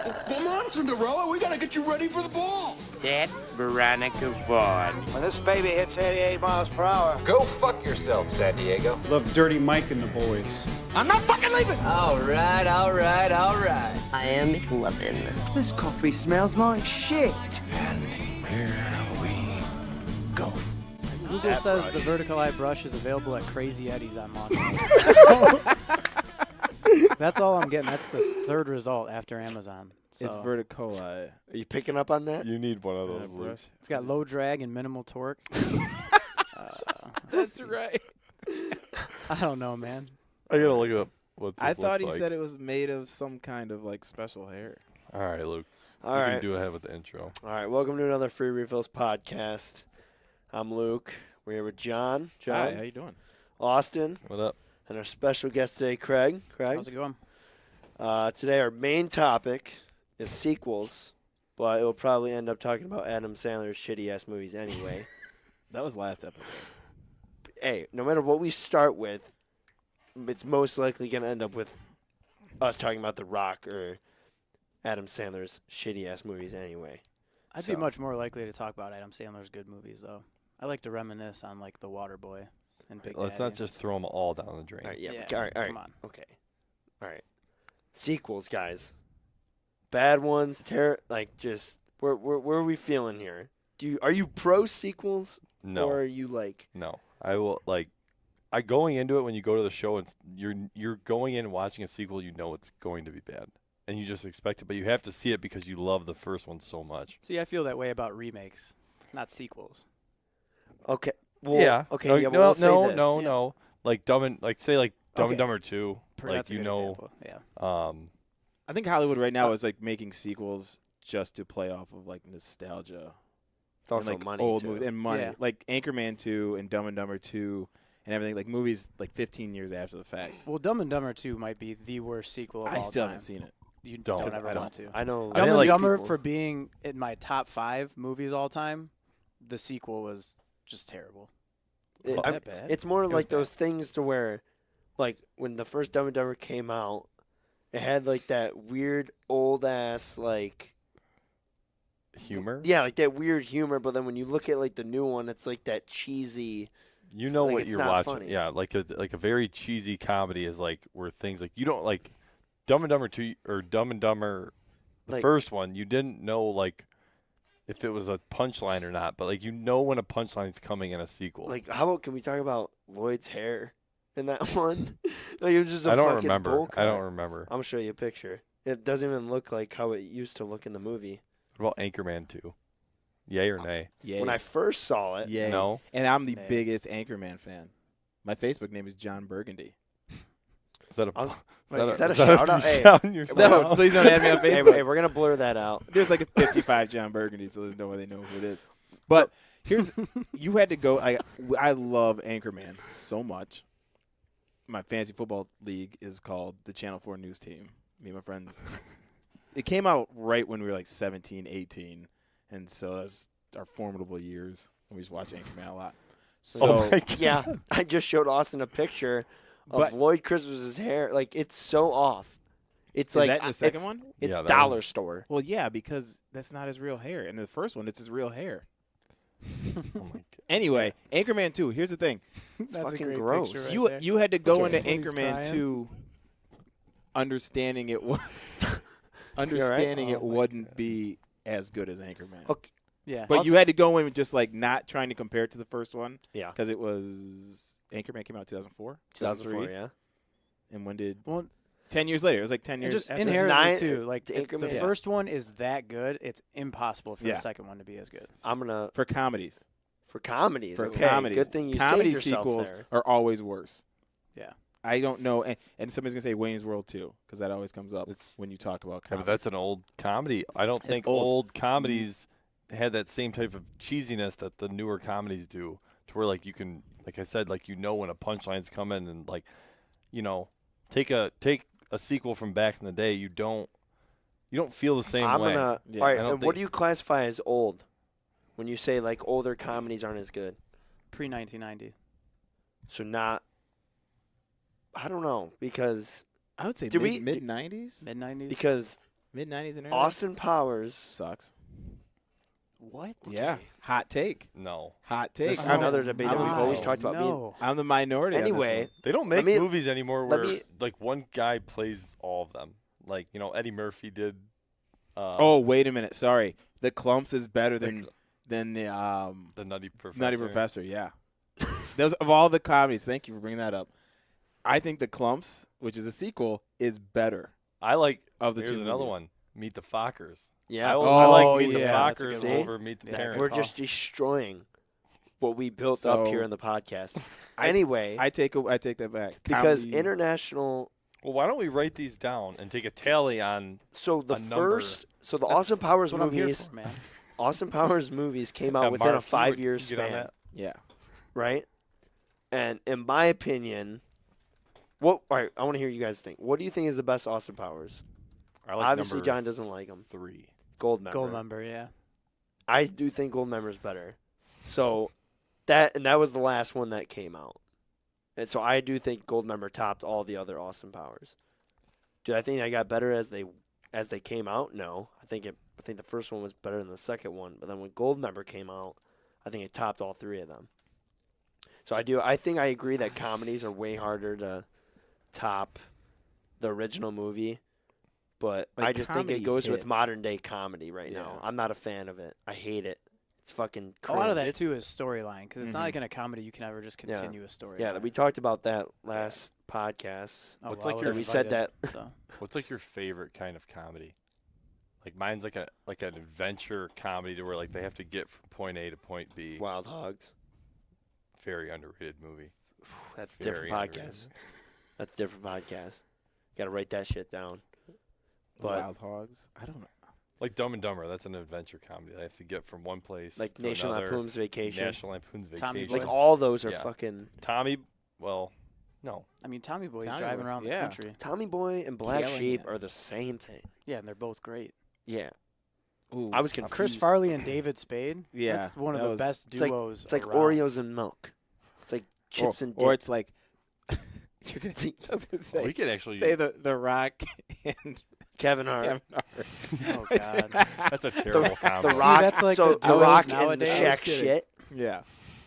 Come on, Cinderella, we gotta get you ready for the ball. That's Veronica Vaughn. When this baby hits 88 miles per hour. Go fuck yourself, San Diego. Love Dirty Mike and the boys. I'm not fucking leaving. All right. I am loving. This coffee smells like shit. And here we go. Google says the vertical eye brush is available at Crazy Eddie's on launch. That's all I'm getting. That's the third result after Amazon. So. It's vertical eye. Are you picking up on that? You need one of those, Luke. It's got low drag and minimal torque. That's right. I don't know, man. I gotta look up what this I thought he looks like. said it was made of some kind of like special hair. All right, Luke. All you right. can do ahead with the intro. All right, welcome to another Free Refills podcast. I'm Luke. We're here with John. Hi, how you doing? Austin. What up? And our special guest today, Craig. How's it going? Today our main topic is sequels, but it will probably end up talking about Adam Sandler's shitty-ass movies anyway. That was last episode. Hey, no matter what we start with, it's most likely going to end up with us talking about The Rock or Adam Sandler's shitty-ass movies anyway. I'd be much more likely to talk about Adam Sandler's good movies, though. I like to reminisce on, like, The Waterboy and Big Let's Daddy. not just throw them all down the drain. All right, yeah. Yeah, All right. come on. Okay. All right. Sequels, guys. Bad ones, just where are we feeling here? Are you pro sequels? No. Or are you like? No. I will going into it when you go to the show and you're going in watching a sequel, you know it's going to be bad. And you just expect it, but you have to see it because you love the first one so much. See, I feel that way about remakes, not sequels. Okay. Well, yeah. Okay. No, Yeah. no, We'll say this. no. Like Dumb and Dumb and Dumber 2. That's a good example. Yeah. I think Hollywood right now is like making sequels just to play off of like nostalgia. It's also and, like, money old too. movies and money. Yeah. Like Anchorman 2 and Dumb and Dumber 2 and everything, like movies like 15 years after the fact. Well, Dumb and Dumber 2 might be the worst sequel of all I still time. haven't seen it. You Don't. don't ever I want to. I know. Dumb and like Dumber, people. for being in my top 5 movies all time, the sequel was just terrible. Is I'm- that bad? It's more It was like bad. those things to where, like when the first Dumb and Dumber came out, it had like that weird old ass like. Humor? Yeah, like that weird humor, but then when you look at like the new one, it's like that cheesy. You know Like, what it's you're not watching. funny. Yeah, like a very cheesy comedy is like where things like you don't like Dumb and Dumber 2 or Dumb and Dumber the Like- first one, you didn't know like if it was a punchline or not, but like you know when a punchline's coming in a sequel. Like, how about can we talk about Lloyd's hair in that one? Like it was just a I don't fucking remember. bowl I don't cut. remember. I'm gonna show you a picture. It doesn't even look like how it used to look in the movie. What about Anchorman 2? Yay or nay? Yeah. When I first saw it, yeah. No. And I'm the Nay. biggest Anchorman fan. My Facebook name is John Burgundy. Is that a I was- is is that a you shout-out? Hey. shouting yourself No, out? please don't add me on hey, Facebook. hey, we're gonna blur that out. There's like a 55 John Burgundy, so there's no way they know who it is. But here's you had to go. I love Anchorman so much. My fantasy football league is called the Channel 4 News Team. Me and my friends. It came out right when we were like 17, 18, and so that's our formidable years. And we just watch Anchorman a lot. So Oh my God. Yeah, I just showed Austin a picture of But- Lloyd Christmas's hair. Like it's so off. It's is like that the second it's, one? It's Yeah, that dollar was- store. Well, yeah, because that's not his real hair. And the first one, it's his real hair. Oh my God. Anyway, Anchorman 2. Here's the thing. It's That's a fucking great gross. picture right You there. you had to go Okay. into When he's Anchorman crying. 2 understanding it You understanding Oh it my wouldn't God. be as good as Anchorman. Okay. Yeah. But you had to go in with just like not trying to compare it to the first one Yeah, because it was Anchorman came out 2004, 2004. Yeah, and when did Well, 10 years later? It was like 10 and years. just after. inherently, nine- too. Like, the if the Anchorman- first one is that good, it's impossible for Yeah. the second one to be as good. I'm gonna for comedies. for comedies. For okay, comedies, good thing you comedy saved yourself sequels there. are always worse. Yeah. I don't know, and somebody's gonna say Wayne's World too because that always comes up It's- when you talk about Yeah, comedy. but that's an old comedy. I don't It's think old. old comedies had that same type of cheesiness that the newer comedies do. To where like you can, like I said, like you know when a punchline's coming and like, you know, take a sequel from back in the day. You don't feel the same I'm way. gonna. Yeah, all right, I don't and what think- do you classify as old? When you say like older comedies aren't as good, Pre-1990. so not. I don't know because I would say Do we- mid 90s. Mid-90s. because Mid-90s and early. Austin Powers. Sucks. What? Yeah. Hot take. No. Hot take. This is I'm- another debate that we've always Why? talked about. No. I'm the minority. on this Anyway, one. They don't make me- movies anymore let where me- like one guy plays all of them. Like, you know, Eddie Murphy did. Oh, wait a minute. Sorry. The Clumps is better than the Nutty Professor. Nutty Professor. Yeah. Those of all the comedies. Thank you for bringing that up. I think the Clumps, which is a sequel, is better. I like Of the here's two another movies. one. Meet the Fockers. Yeah. I Oh, like Meet yeah. the That's a Fockers good one. over Meet the Yeah, Parents. We're call. just destroying what we built So- up here in the podcast. I- Anyway, I take that back. because Comedy- international. Well, why don't we write these down and take a tally on? So the a number. the Austin Powers That's what I'm here movies. for, man. Austin Powers movies came out Yeah, within Mark, a you 5-year get on span, that? Yeah. right? And in my opinion, all right, I want to hear you guys think. What do you think is the best Austin Powers? I like Obviously, number John doesn't like them. 3. Goldmember. Goldmember, yeah. I do think Goldmember's better. So that was the last one that came out, and so I do think Goldmember topped all the other Austin Powers. Do I think I got better as they came out? No, I think the first one was better than the second one. But then when Goldmember came out, I think it topped all three of them. So I think I agree that comedies are way harder to top the original movie. But Like, I just think it comedy goes with hits. modern day comedy right Yeah. now. I'm not a fan of it. I hate it. It's fucking A lot of that cringe. too is storyline because it's not Mhm. like in a comedy you can ever just Yeah. continue a story. Yeah, we talked about that last podcast. Oh, What's well, I like was your- We said invited, that. So. What's like your favorite kind of comedy? Like mine's like an adventure comedy to where like they have to get from point A to point B. Wild Hogs. Very underrated movie. That's a Very different underrated. podcast. That's a different podcast. Got to write that shit down. But Wild Hogs. I don't know. Like Dumb and Dumber, that's an adventure comedy. They have to get from one place like to National another. Lampoon's Vacation. National Lampoon's Tommy Vacation. Like all those are Yeah. fucking Tommy, well, no. I mean, Tommy Boy's Tommy driving Boy, around the yeah. country. Tommy Boy and Black Killing Sheep it. are the same thing. Yeah, and they're both great. Yeah. Ooh, I was confused. Chris Farley and David Spade. Yeah, that's one of that the was- best It's like- duos. It's like around. Oreos and milk. It's like chips and dip. or it's like you're gonna I was gonna say, we could actually say the Rock and Kevin Hart. Kevin Hart. Oh God. That's a terrible comedy. The See, Rock. that's like so the the duos Rock and nowadays. I was Shaq kidding. shit. Yeah,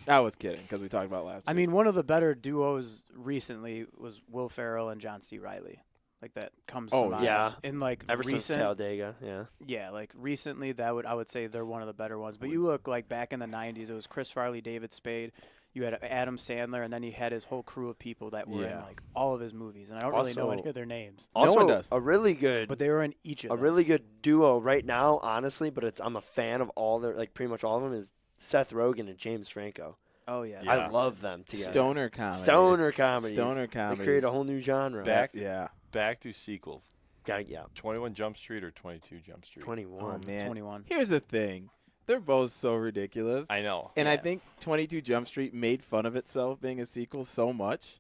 I was kidding because we talked about last. I week. mean, one of the better duos recently was Will Ferrell and John C. Riley. Like that comes Oh, to mind. yeah. In like Ever since recent, Talladega. Yeah. yeah, like recently I would say they're one of the better ones. But you look like back in the '90s, it was Chris Farley, David Spade. You had Adam Sandler, and then he had his whole crew of people that were in Yeah. like all of his movies, and I don't really know Also- any of their names, No Also, one does. a really good but they were in each of a them. really good duo right now, honestly, but I'm a fan of all their like pretty much all of them is Seth Rogen and James Franco. Oh yeah. Yeah. I love them together. stoner comedy. Stoner comedy. Stoner They comedy. create a whole new genre. Yeah. Back to sequels. Yeah. 21 Jump Street or 22 Jump Street? 21. Oh man. 21. Here's the thing. They're both so ridiculous. I know. And I Yeah. think 22 Jump Street made fun of itself being a sequel so much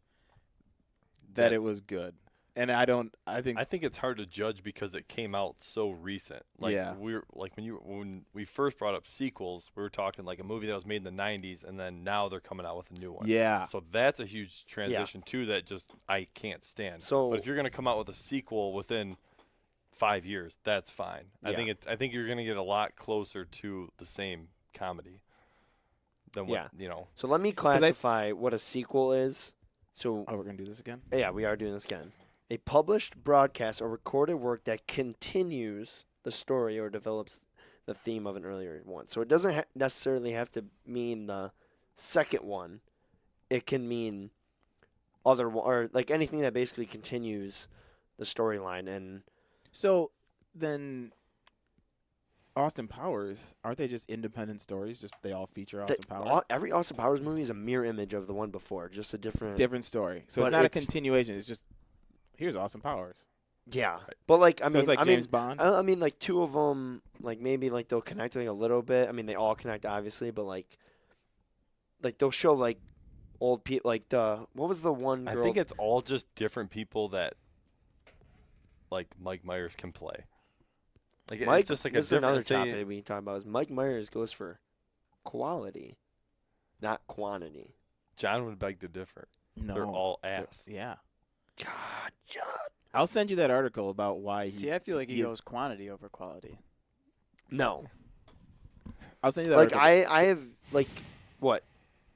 that Yeah. it was good. And I think I think it's hard to judge because it came out so recent. Like Yeah. we're like when we first brought up sequels, we were talking like a movie that was made in the 90s and then now they're coming out with a new one. yeah. So that's a huge transition too that just I can't stand. So- but if you're going to come out with a sequel within 5 years, that's fine. Yeah. I think you're going to get a lot closer to the same comedy than Yeah. what, you know. So let me classify what a sequel is. So Oh, we're going to do this again? yeah, we are doing this again. A published broadcast or recorded work that continues the story or develops the theme of an earlier one. So it doesn't necessarily have to mean the second one. It can mean or like anything that basically continues the storyline. And So then Austin Powers, aren't they just independent stories? Just they all feature Austin Powers? every Austin Powers movie is a mirror image of the one before, just a different. Different story. So But it's not a it's- continuation. It's just here's Austin Powers. Yeah, but like So it's like James Bond? I mean, like two of them, like maybe like they'll connect like a little bit. I mean, they all connect obviously, but like they'll show like old people, like what was the one girl? I think it's all just different people that like Mike Myers can play. Like Mike. it's just like this is a another different topic we talk about is Mike Myers goes for quality, not quantity. John would beg to differ. No. They're all ass. Yeah. God, John. I'll send you that article about why he. See, I feel like he is- goes quantity over quality. No. I'll send you that Like article. I have like what?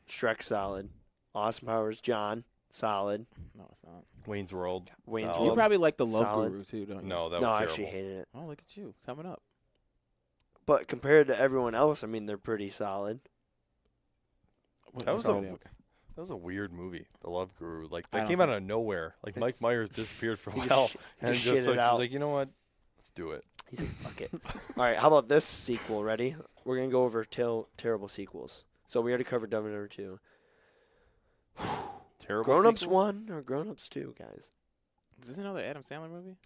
Shrek solid. Austin Powers, John solid. No, it's not. Wayne's World. Wayne's solid. You World. probably like the Love Solid. Guru too, don't you? No, that No, was I terrible. actually hated it. Oh, look at you coming up. But compared to everyone else, I mean, they're pretty solid. That was Somebody a else. that was a weird movie, The Love Guru. Like I that don't came think- out of nowhere. Like Mike Myers disappeared for a He just while, sh- and just just shit like it he's out. like, you know what? Let's do it. He's like, fuck it. All right, how about this sequel? Ready? We're going to go over terrible sequels. So we already covered Dumb and Dumber 2. Terrible. Grown Ups sequels? 1 or Grown Ups 2, guys? Is this another Adam Sandler movie?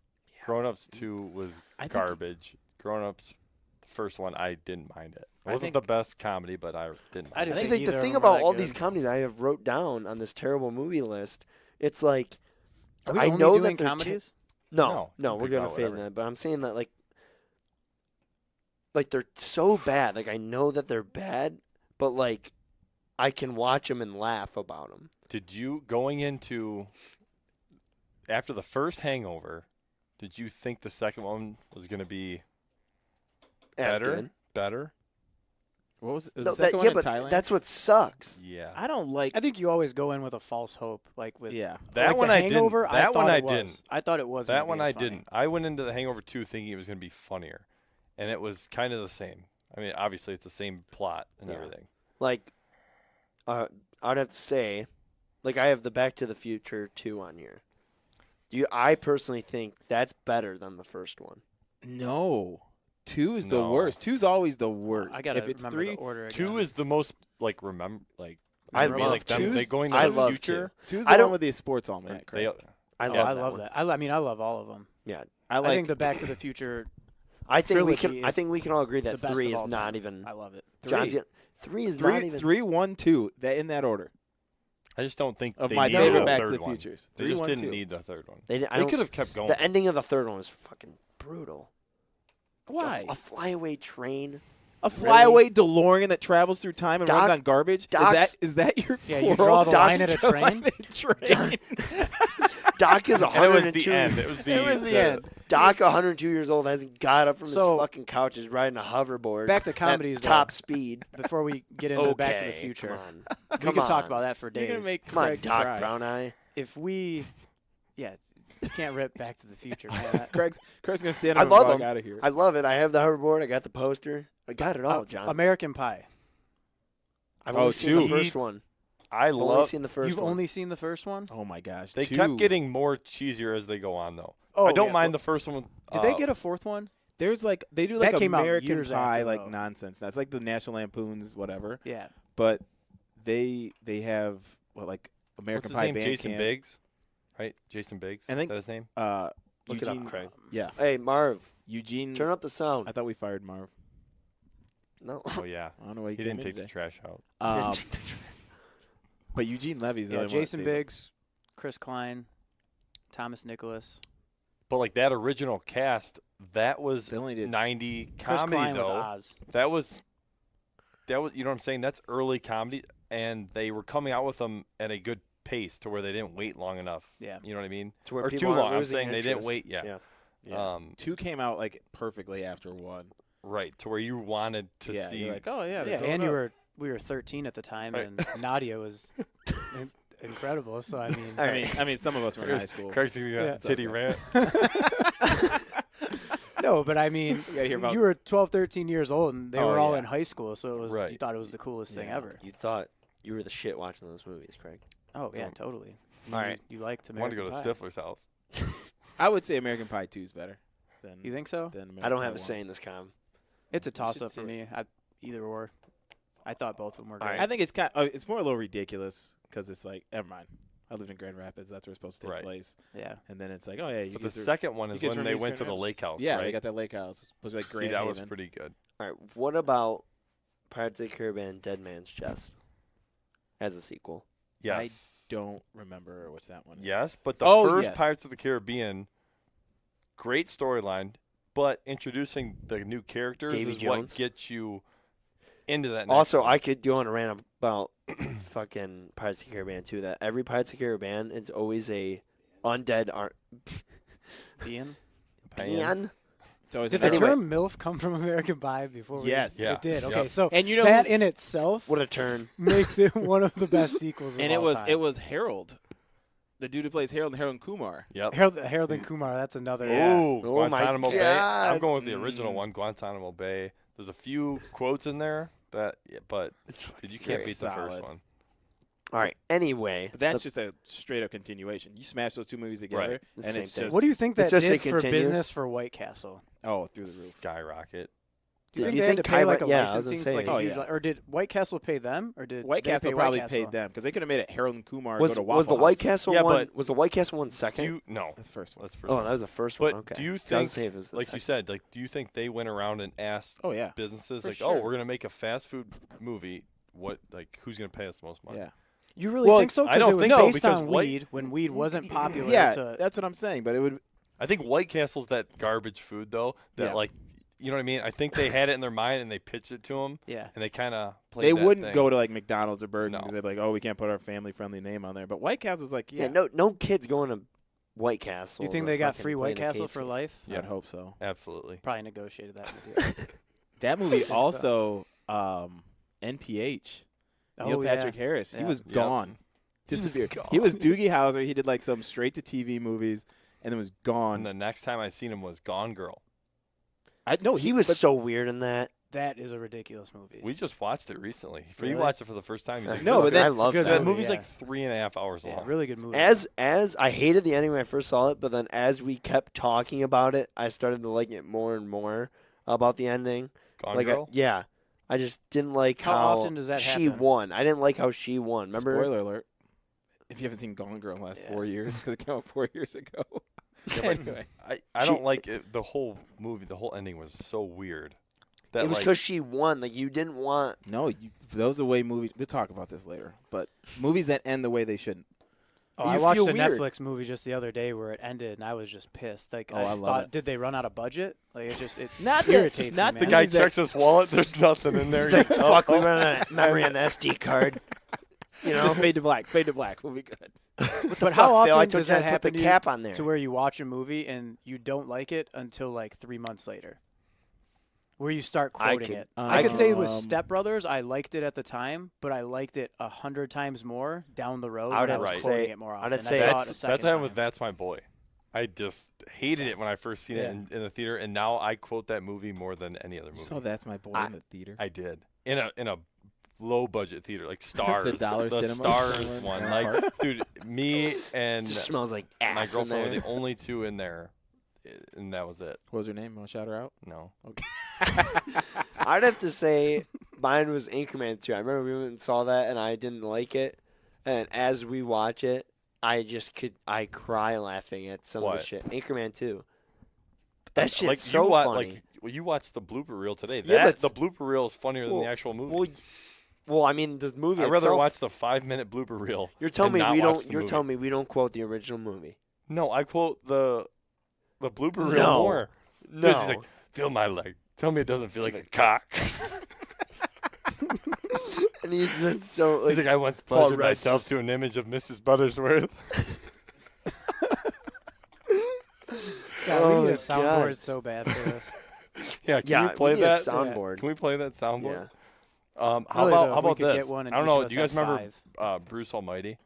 Grown Ups 2 was I think- garbage. Grown Ups, the first one, I didn't mind it. It I wasn't think- the best comedy, but I didn't. I Mind didn't it. think Like either the of thing them were about that all good. these comedies I have wrote down on this terrible movie list, it's like Are we I only know doing that they're comedies? No, No, we're pick gonna out fade in whatever. that. But I'm saying that like they're so bad. Like I know that they're bad, but like I can watch them and laugh about them. Did you going into after the first Hangover? Did you think the second one was going to be As better? good. Better? What was, was No, the second yeah, one in but Thailand? that's what sucks. Yeah. I don't like. I think you always go in with a false hope, like with Yeah. That like one the I Hangover, didn't. That thought one I it was. didn't. I thought it was. gonna That be one as I funny. didn't. I went into the Hangover 2 thinking it was going to be funnier, and it was kind of the same. I mean, obviously it's the same plot and Yeah. everything. Like, I'd have to say, like I have the Back to the Future 2 on here. I personally think that's better than the first one. No. 2 is the No. worst. 2's always the worst. I gotta if it's remember 3, the order again. 2 is the most like remember like I remember, love like them, twos. they going to I the love future. 2's I the don't- one with the sports almanac, They, correct? I Oh, love I that love one. that. I mean, I love all of them. Yeah, I I like. think the Back to the Future. I think we Trilogy can. I is think we can all agree the that best 3 of is all not time. even. I love it. John's 3 is not even. 3, 1, 2. That in that order I just don't think of they my needed favorite a Back to third the one. Futures. They 3, just 1, didn't 2. need the third one. They They could have kept going. The ending of the third one was fucking brutal. Why? A flyaway train. A flyaway DeLorean that travels through time and runs Doc- on garbage? Doc's- Is that your Yeah, you world? draw the Doc's line at a train. train. Doc is And it was 102. the end. It was the, It was the end. Doc, 102 years old, hasn't got up from So- his fucking couch. Is riding a hoverboard. Back to at comedies, top though. speed. Before we get into Back to the Okay, Future, Come on. we Come could talk on. about that for You're days. going to make Come on, Craig Doc cry. Brown Eye. If we, yeah, you can't rip Back to the Future, man. Craig's going to stand I up and love walk him. out of here. I love it. I have the hoverboard. I got the poster. I got it all, John. American Pie. I've Oh, only seen the two. first one. I I've only love. seen the 1st You've one. only seen the first one? Oh, my gosh. They 2. kept getting more cheesier as they go on, though. Oh, I don't yeah, mind but the first one. Did they get a fourth one? There's like, they do That like came out American years Pie, after, like though. nonsense. That's like the National Lampoons, whatever. Yeah. But they have, like American What's his Pie name? Band Jason Camp. Biggs, right? Jason Biggs. I think- Is that his name? Look it up, Eugene, Craig. Yeah. Hey, Marv, Eugene. turn up the sound. I thought we fired Marv. No. Oh yeah. I don't know why He came didn't in take the today. trash out. But Eugene Levy's the Yeah, only one that Jason stays up. Biggs, Chris Klein, Thomas Nicholas. But like that original cast, that was They only did 90 Chris comedy Klein though. was Oz. That was you know what I'm saying? That's early comedy, and they were coming out with them at a good pace to where they didn't wait long enough. Yeah. You know what I mean? To where Or people too aren't long. I'm losing saying they didn't interest. wait. Yeah. Yeah. 2 came out like perfectly after 1. Right. To where you wanted to Yeah, see. you're like, oh yeah, Yeah, and we were 13 at the time, Right. and Nadia was incredible. So I mean, I mean, some of us were in high school. Craig's gonna Yeah. titty rant. no, but I mean, gotta hear about- you were 12, 13 years old, and they Oh, were all yeah. in high school, so it was you Right. thought it was the coolest thing Yeah. ever. You thought you were the shit watching those movies, Craig. Oh yeah, totally. All right. You liked I wanted American to go to Pie. Stifler's house. I would say American Pie 2 is better than. You think so? Than American I don't Pie have a 1. say in this com. It's a toss up see for it. me. Either or. I thought both of them were All great. right. I think it's more a little ridiculous because it's like, never mind. I live in Grand Rapids. That's where it's supposed to take Right. place. Yeah. And then it's like, oh yeah, you But the guys are- second one you is guys when from they East went to Grand the lake house. yeah, right? they got that lake house. It's supposed to be like See, Grand that was Haven. pretty good. All right. What about Pirates of the Caribbean: Dead Man's Chest as a sequel? Yes. Don't remember what's that one. is. Yes, but the Oh, first yes. Pirates of the Caribbean, great storyline, but introducing the new characters Davy is Jones. what gets you into that. Next Also, one. I could go on a rant about fucking Pirates of the Caribbean too. That every Pirates of the Caribbean is always a undead Ian? Ian? It's always Did an the anyway. term MILF come from American Pie before? Yes. Yeah. It did. Yep. Okay, so And you know that who- in itself What a turn. makes it one of the best sequels of And all time. it was Harold, the dude who plays Harold and Kumar. Yep. Harold and Kumar. That's another. Oh, Oh my Guantanamo Bay. God. I'm going with the original one, Guantanamo Bay. There's a few quotes in there but dude, you can't It's beat the solid. first one. All right. Anyway, But that's just a straight up continuation. You smash those two movies together, Right. The and same it's thing. just What do you think It's that just did it for continues. business for White Castle? through the roof. Skyrocket. Do you Yeah. think You they had to think pay Kyra- like a yeah, I was gonna licensing, say. like a Oh, huge, yeah. or did White Castle pay them, or did White they Castle pay probably White Castle? paid them because they could have made it Harold and Kumar was go to Waffle was the White House. Castle Yeah, one? but Was the White Castle one second? No. That's the first one. That's the first Oh, one. that was the first But one. Okay. do you I was think, saying if it was the like you second. said, like do you think they went around and asked Oh yeah. businesses For like, sure. oh, we're gonna make a fast food movie? What who's gonna pay us the most money? Yeah. You really Well, think so? I Because don't it was think so, based because on White- weed when weed wasn't popular. Yeah, to, that's what I'm saying. But it would. I think White Castle's that garbage food though. That Yeah. like, you know what I mean? I think they had it in their mind and they pitched it to them. yeah. And they kind of played. They that wouldn't thing. go to like McDonald's or Burger King No. because they'd be like, oh, we can't put our family-friendly name on there. But White Castle's like, Yeah, yeah, no kids going to White Castle. You think to they got fucking free play White in the Castle cave for game. life? Yeah. I'd hope so. Absolutely. Probably negotiated that with you. That movie also, NPH. Neil Oh, yeah. Patrick Harris. He Yeah. was Yep. gone. Disappeared. He was Doogie Howser. He did like some straight-to-TV movies and then was gone. And the next time I seen him was Gone Girl. He was so weird in that. That is a ridiculous movie. We just watched it recently. Really? You watched it for the first time. He's like, No, but I that- love good that. that movie's yeah. like 3.5 hours Yeah, long. really good movie. As I hated the ending when I first saw it, but then as we kept talking about it, I started to like it more and more about the ending. Gone Like, Girl. yeah, I just didn't like How how often does that she happen? won. I didn't like how she won. Remember? Spoiler alert. If you haven't seen Gone Girl in the last Yeah. 4 years, because it came out 4 years ago. Anyway. I She- don't like it. The whole movie. The whole ending was so weird. That It was like, because she won. Like you didn't want. No, those are way movies. We'll talk about this later. But movies that end the way they shouldn't. Oh, I You watched feel a weird. Netflix movie just the other day where it ended, and I was just pissed. Like, Oh, I love thought, it. did they run out of budget? Like, it Not the- irritates not me, the man. guy movies that- checks his wallet. There's nothing in there. It's like He's fuck. We run out of memory on the SD card. You know. Just fade to black. Fade to black. We'll be good. But how Fuck, Phil, I often told does you that I'd put happen the to you cap on there. to where you watch a movie and you don't like it until like 3 months later? Where you start I quoting could- it. I I could say could- with Step Brothers, I liked it at the time, but I liked it 100 times more down the road I would when I have was to quoting say- it more I'd often. say I saw it a that's second happened time. with That's My Boy. I just hated it when I first seen Yeah. it in the theater, and now I quote that movie more than any other movie. So that's my boy in the theater. I did in a low budget theater like Stars, Dollar the Cinema Stars somewhere in one. Elm Like, dude, me and Just smells like ass my in girlfriend there. were the only two in there, and that was it. What was her name? Want to shout her out? No, I'd have to say mine was Anchorman 2. I remember we went and saw that, and I didn't like it. And as we watch it, I cry laughing at some of What? the shit. Anchorman 2. That shit's like so you funny. you watched the blooper reel today. Yeah, That but the blooper reel is funnier than Well- the actual movie. well, I mean, the movie I'd rather itself- watch the 5-minute blooper reel. You're telling and me not we watch don't. the You're movie. telling me we don't quote the original movie. No, I quote the blooper reel No. more. No. He's like, feel my leg. Tell me it doesn't feel like a cock. And he's just so He's like, like, I once Paul pleasured Rudd's myself just- to an image of Mrs. Buttersworth. God, we Oh need my a soundboard God. so bad for this. Yeah, can Yeah, we play we need a that soundboard. Can we play that soundboard? yeah. How Really, about though, how we about could this? get one and I don't each of know. us Do you guys have remember 5. Bruce Almighty?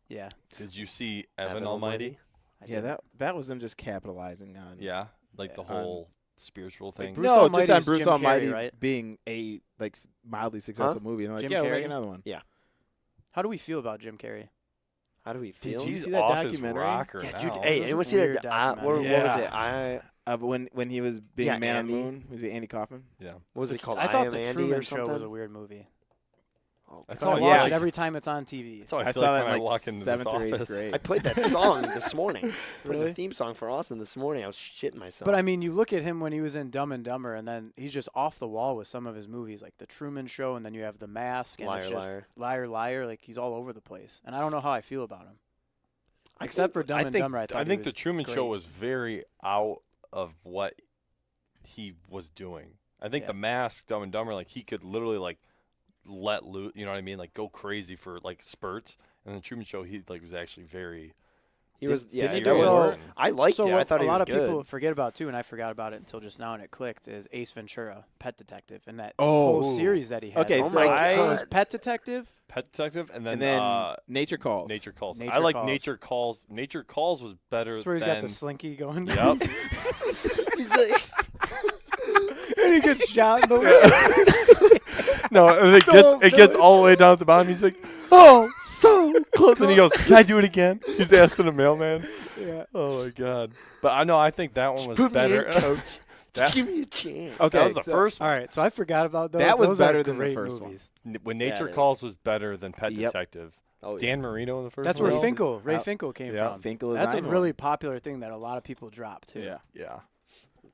Yeah. Did you see Evan Almighty? I Yeah, did. that was them just capitalizing on. Yeah, like the on- whole spiritual thing. Bruce No, just on Almighty's Bruce Jim Carrey, Almighty right? being a mildly successful movie. And they're like, Jim yeah, we'll Carrey? make another one. How do we feel about Jim Carrey? How do we feel? you He's see that off documentary? His rocker Yeah, now. dude. Hey, It was anyone a see that? weird What was documentary. it? When he was being Yeah, Man Andy. on the Moon, he was being Andy Kaufman. Yeah, What was it called? I thought Am the Andy Truman or Show something? was a weird movie. that's But how I I watch feel it like. every time it's on TV. That's how I I feel saw like that when in I walk into this 7th or 8th office. grade. I played that song this morning. Played Really? the theme song for Austin this morning. I was shitting myself. But I mean, you look at him when he was in Dumb and Dumber, and then he's just off the wall with some of his movies, like The Truman Show, and then you have The Mask, and it's Liar, just Liar. Liar, Liar. Like he's all over the place, and I don't know how I feel about him. I Except for think- Dumb and Dumber, I thought he think the was Truman great. Show was very out of what he was doing. I think Yeah. the Mask, Dumb and Dumber, like he could literally like let loose. You know what I mean? Like go crazy for like spurts. And the Truman Show, he like was actually very He was. Yeah, didn't he that do was. Orton? I liked so it. what I thought a he lot was of good. people forget about too, and I forgot about it until just now, and it clicked. Is Ace Ventura, Pet Detective, and that whole series that he had. Okay, Oh so my He was God. Pet Detective. Pet Detective, and and then, then Nature Calls. Nature Calls. Nature I like Calls. Nature Calls. Nature Calls was better That's where he's than. got the slinky going. Yep. He's like, and he gets shot in the way. No, and it gets all the way down at the bottom. He's like, oh, so close. And he goes, can I do it again? He's asking the mailman. Yeah. Oh, my God. But I know, I think that one was put better. me in, coach. That- Just give me a chance. Okay, that was the so- first All one. right, so I forgot about those. That was Those are better than the great first movies. When Yeah, Nature it Calls was better than Pet Yep. Detective. Oh, yeah. Dan Marino in the first That's one. where Well, Finkel, Ray uh, Finkel came yeah. from. Finkel is That's a Einhorn. really popular thing that a lot of people drop too. Yeah. Yeah.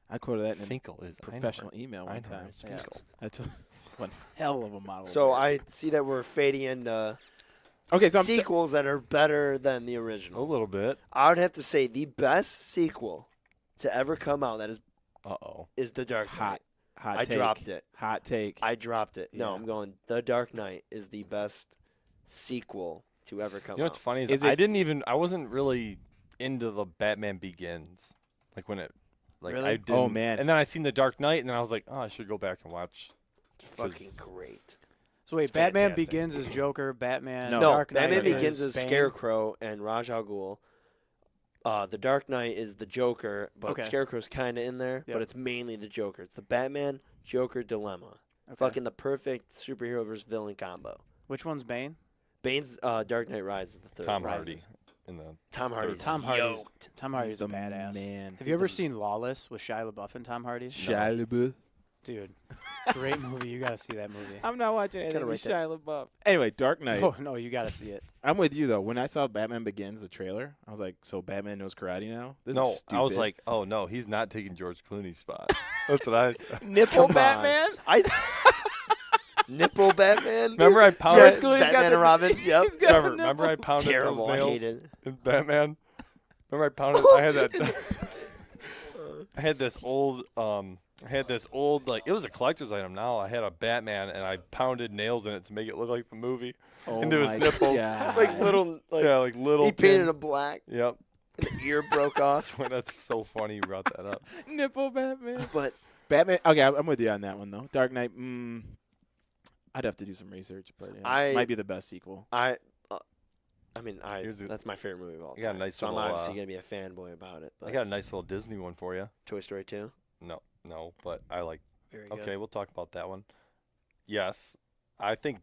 I quoted that in a Finkel is professional Einhorn. email one Einhorn time. is Yeah. Finkel. That's one hell of a model. So I see that we're fading into okay, so I'm sequels that are better than the A original. little bit. I would have to say the best sequel to ever come out that Uh-oh. is The Dark Knight. hot I take. dropped it. Hot take. I dropped it. No, Yeah. I'm going. The Dark Knight is the best sequel to ever come You know what's out. funny Is I wasn't really into the Batman Begins. Like when it, like Really? I didn't. Oh, man. And then I seen The Dark Knight, and then I was like, oh, I should go back and watch. Fucking great. So wait, It's Batman fantastic. Begins is Joker, Batman. No. Dark Knight Batman is Begins is Bane. Scarecrow and Ra's al Ghul. The Dark Knight is the Joker, but Okay. Scarecrow's kind of in there, Yep. but it's mainly the Joker. It's the Batman Joker dilemma. Okay. Fucking the perfect superhero versus villain combo. Which one's Bane? Bane's Dark Knight Rises the third. Tom Rises. Hardy in the. Tom Hardy. Tom Hardy's yoked. Tom Hardy's He's a the badass. man. Have you ever seen Lawless with Shia LaBeouf and Tom Hardy? Shia LaBeouf. Dude, great movie. You gotta see that movie. I'm not watching anything Gotta with write Shia LaBeouf. Anyway, Dark Knight. Oh no, you gotta see it. I'm with you though. When I saw Batman Begins, the trailer, I was like, "So Batman knows karate now?" This No, is stupid. I was like, oh no, he's not taking George Clooney's spot. That's what I. Nipple Come on. Batman? Nipple Batman? Remember I George pounded. Clooney's Batman and Robin? Yep. Trevor, remember I pounded Terrible. those I nails hate it. in Batman. Remember I pounded. I had that. I had this old. Like it was a collector's item. Now I had a Batman and I pounded nails in it to make it look like the movie. "Oh into his my nipples. God. Like little, like, Yeah, like little. he painted pin- them black. Yep. The ear broke off. That's so funny you brought that up. nipple Batman." But Batman. Okay, I'm with you on that one though. Dark Knight. I'd have to do some research, but yeah, might be the best sequel. that's my favorite movie of all I got a time. nice so I'm little, obviously gonna be a fanboy about it. But I got a nice little Disney one for you. Toy Story 2. No, but I like. Very good. Okay, we'll talk about that one. Yes, I think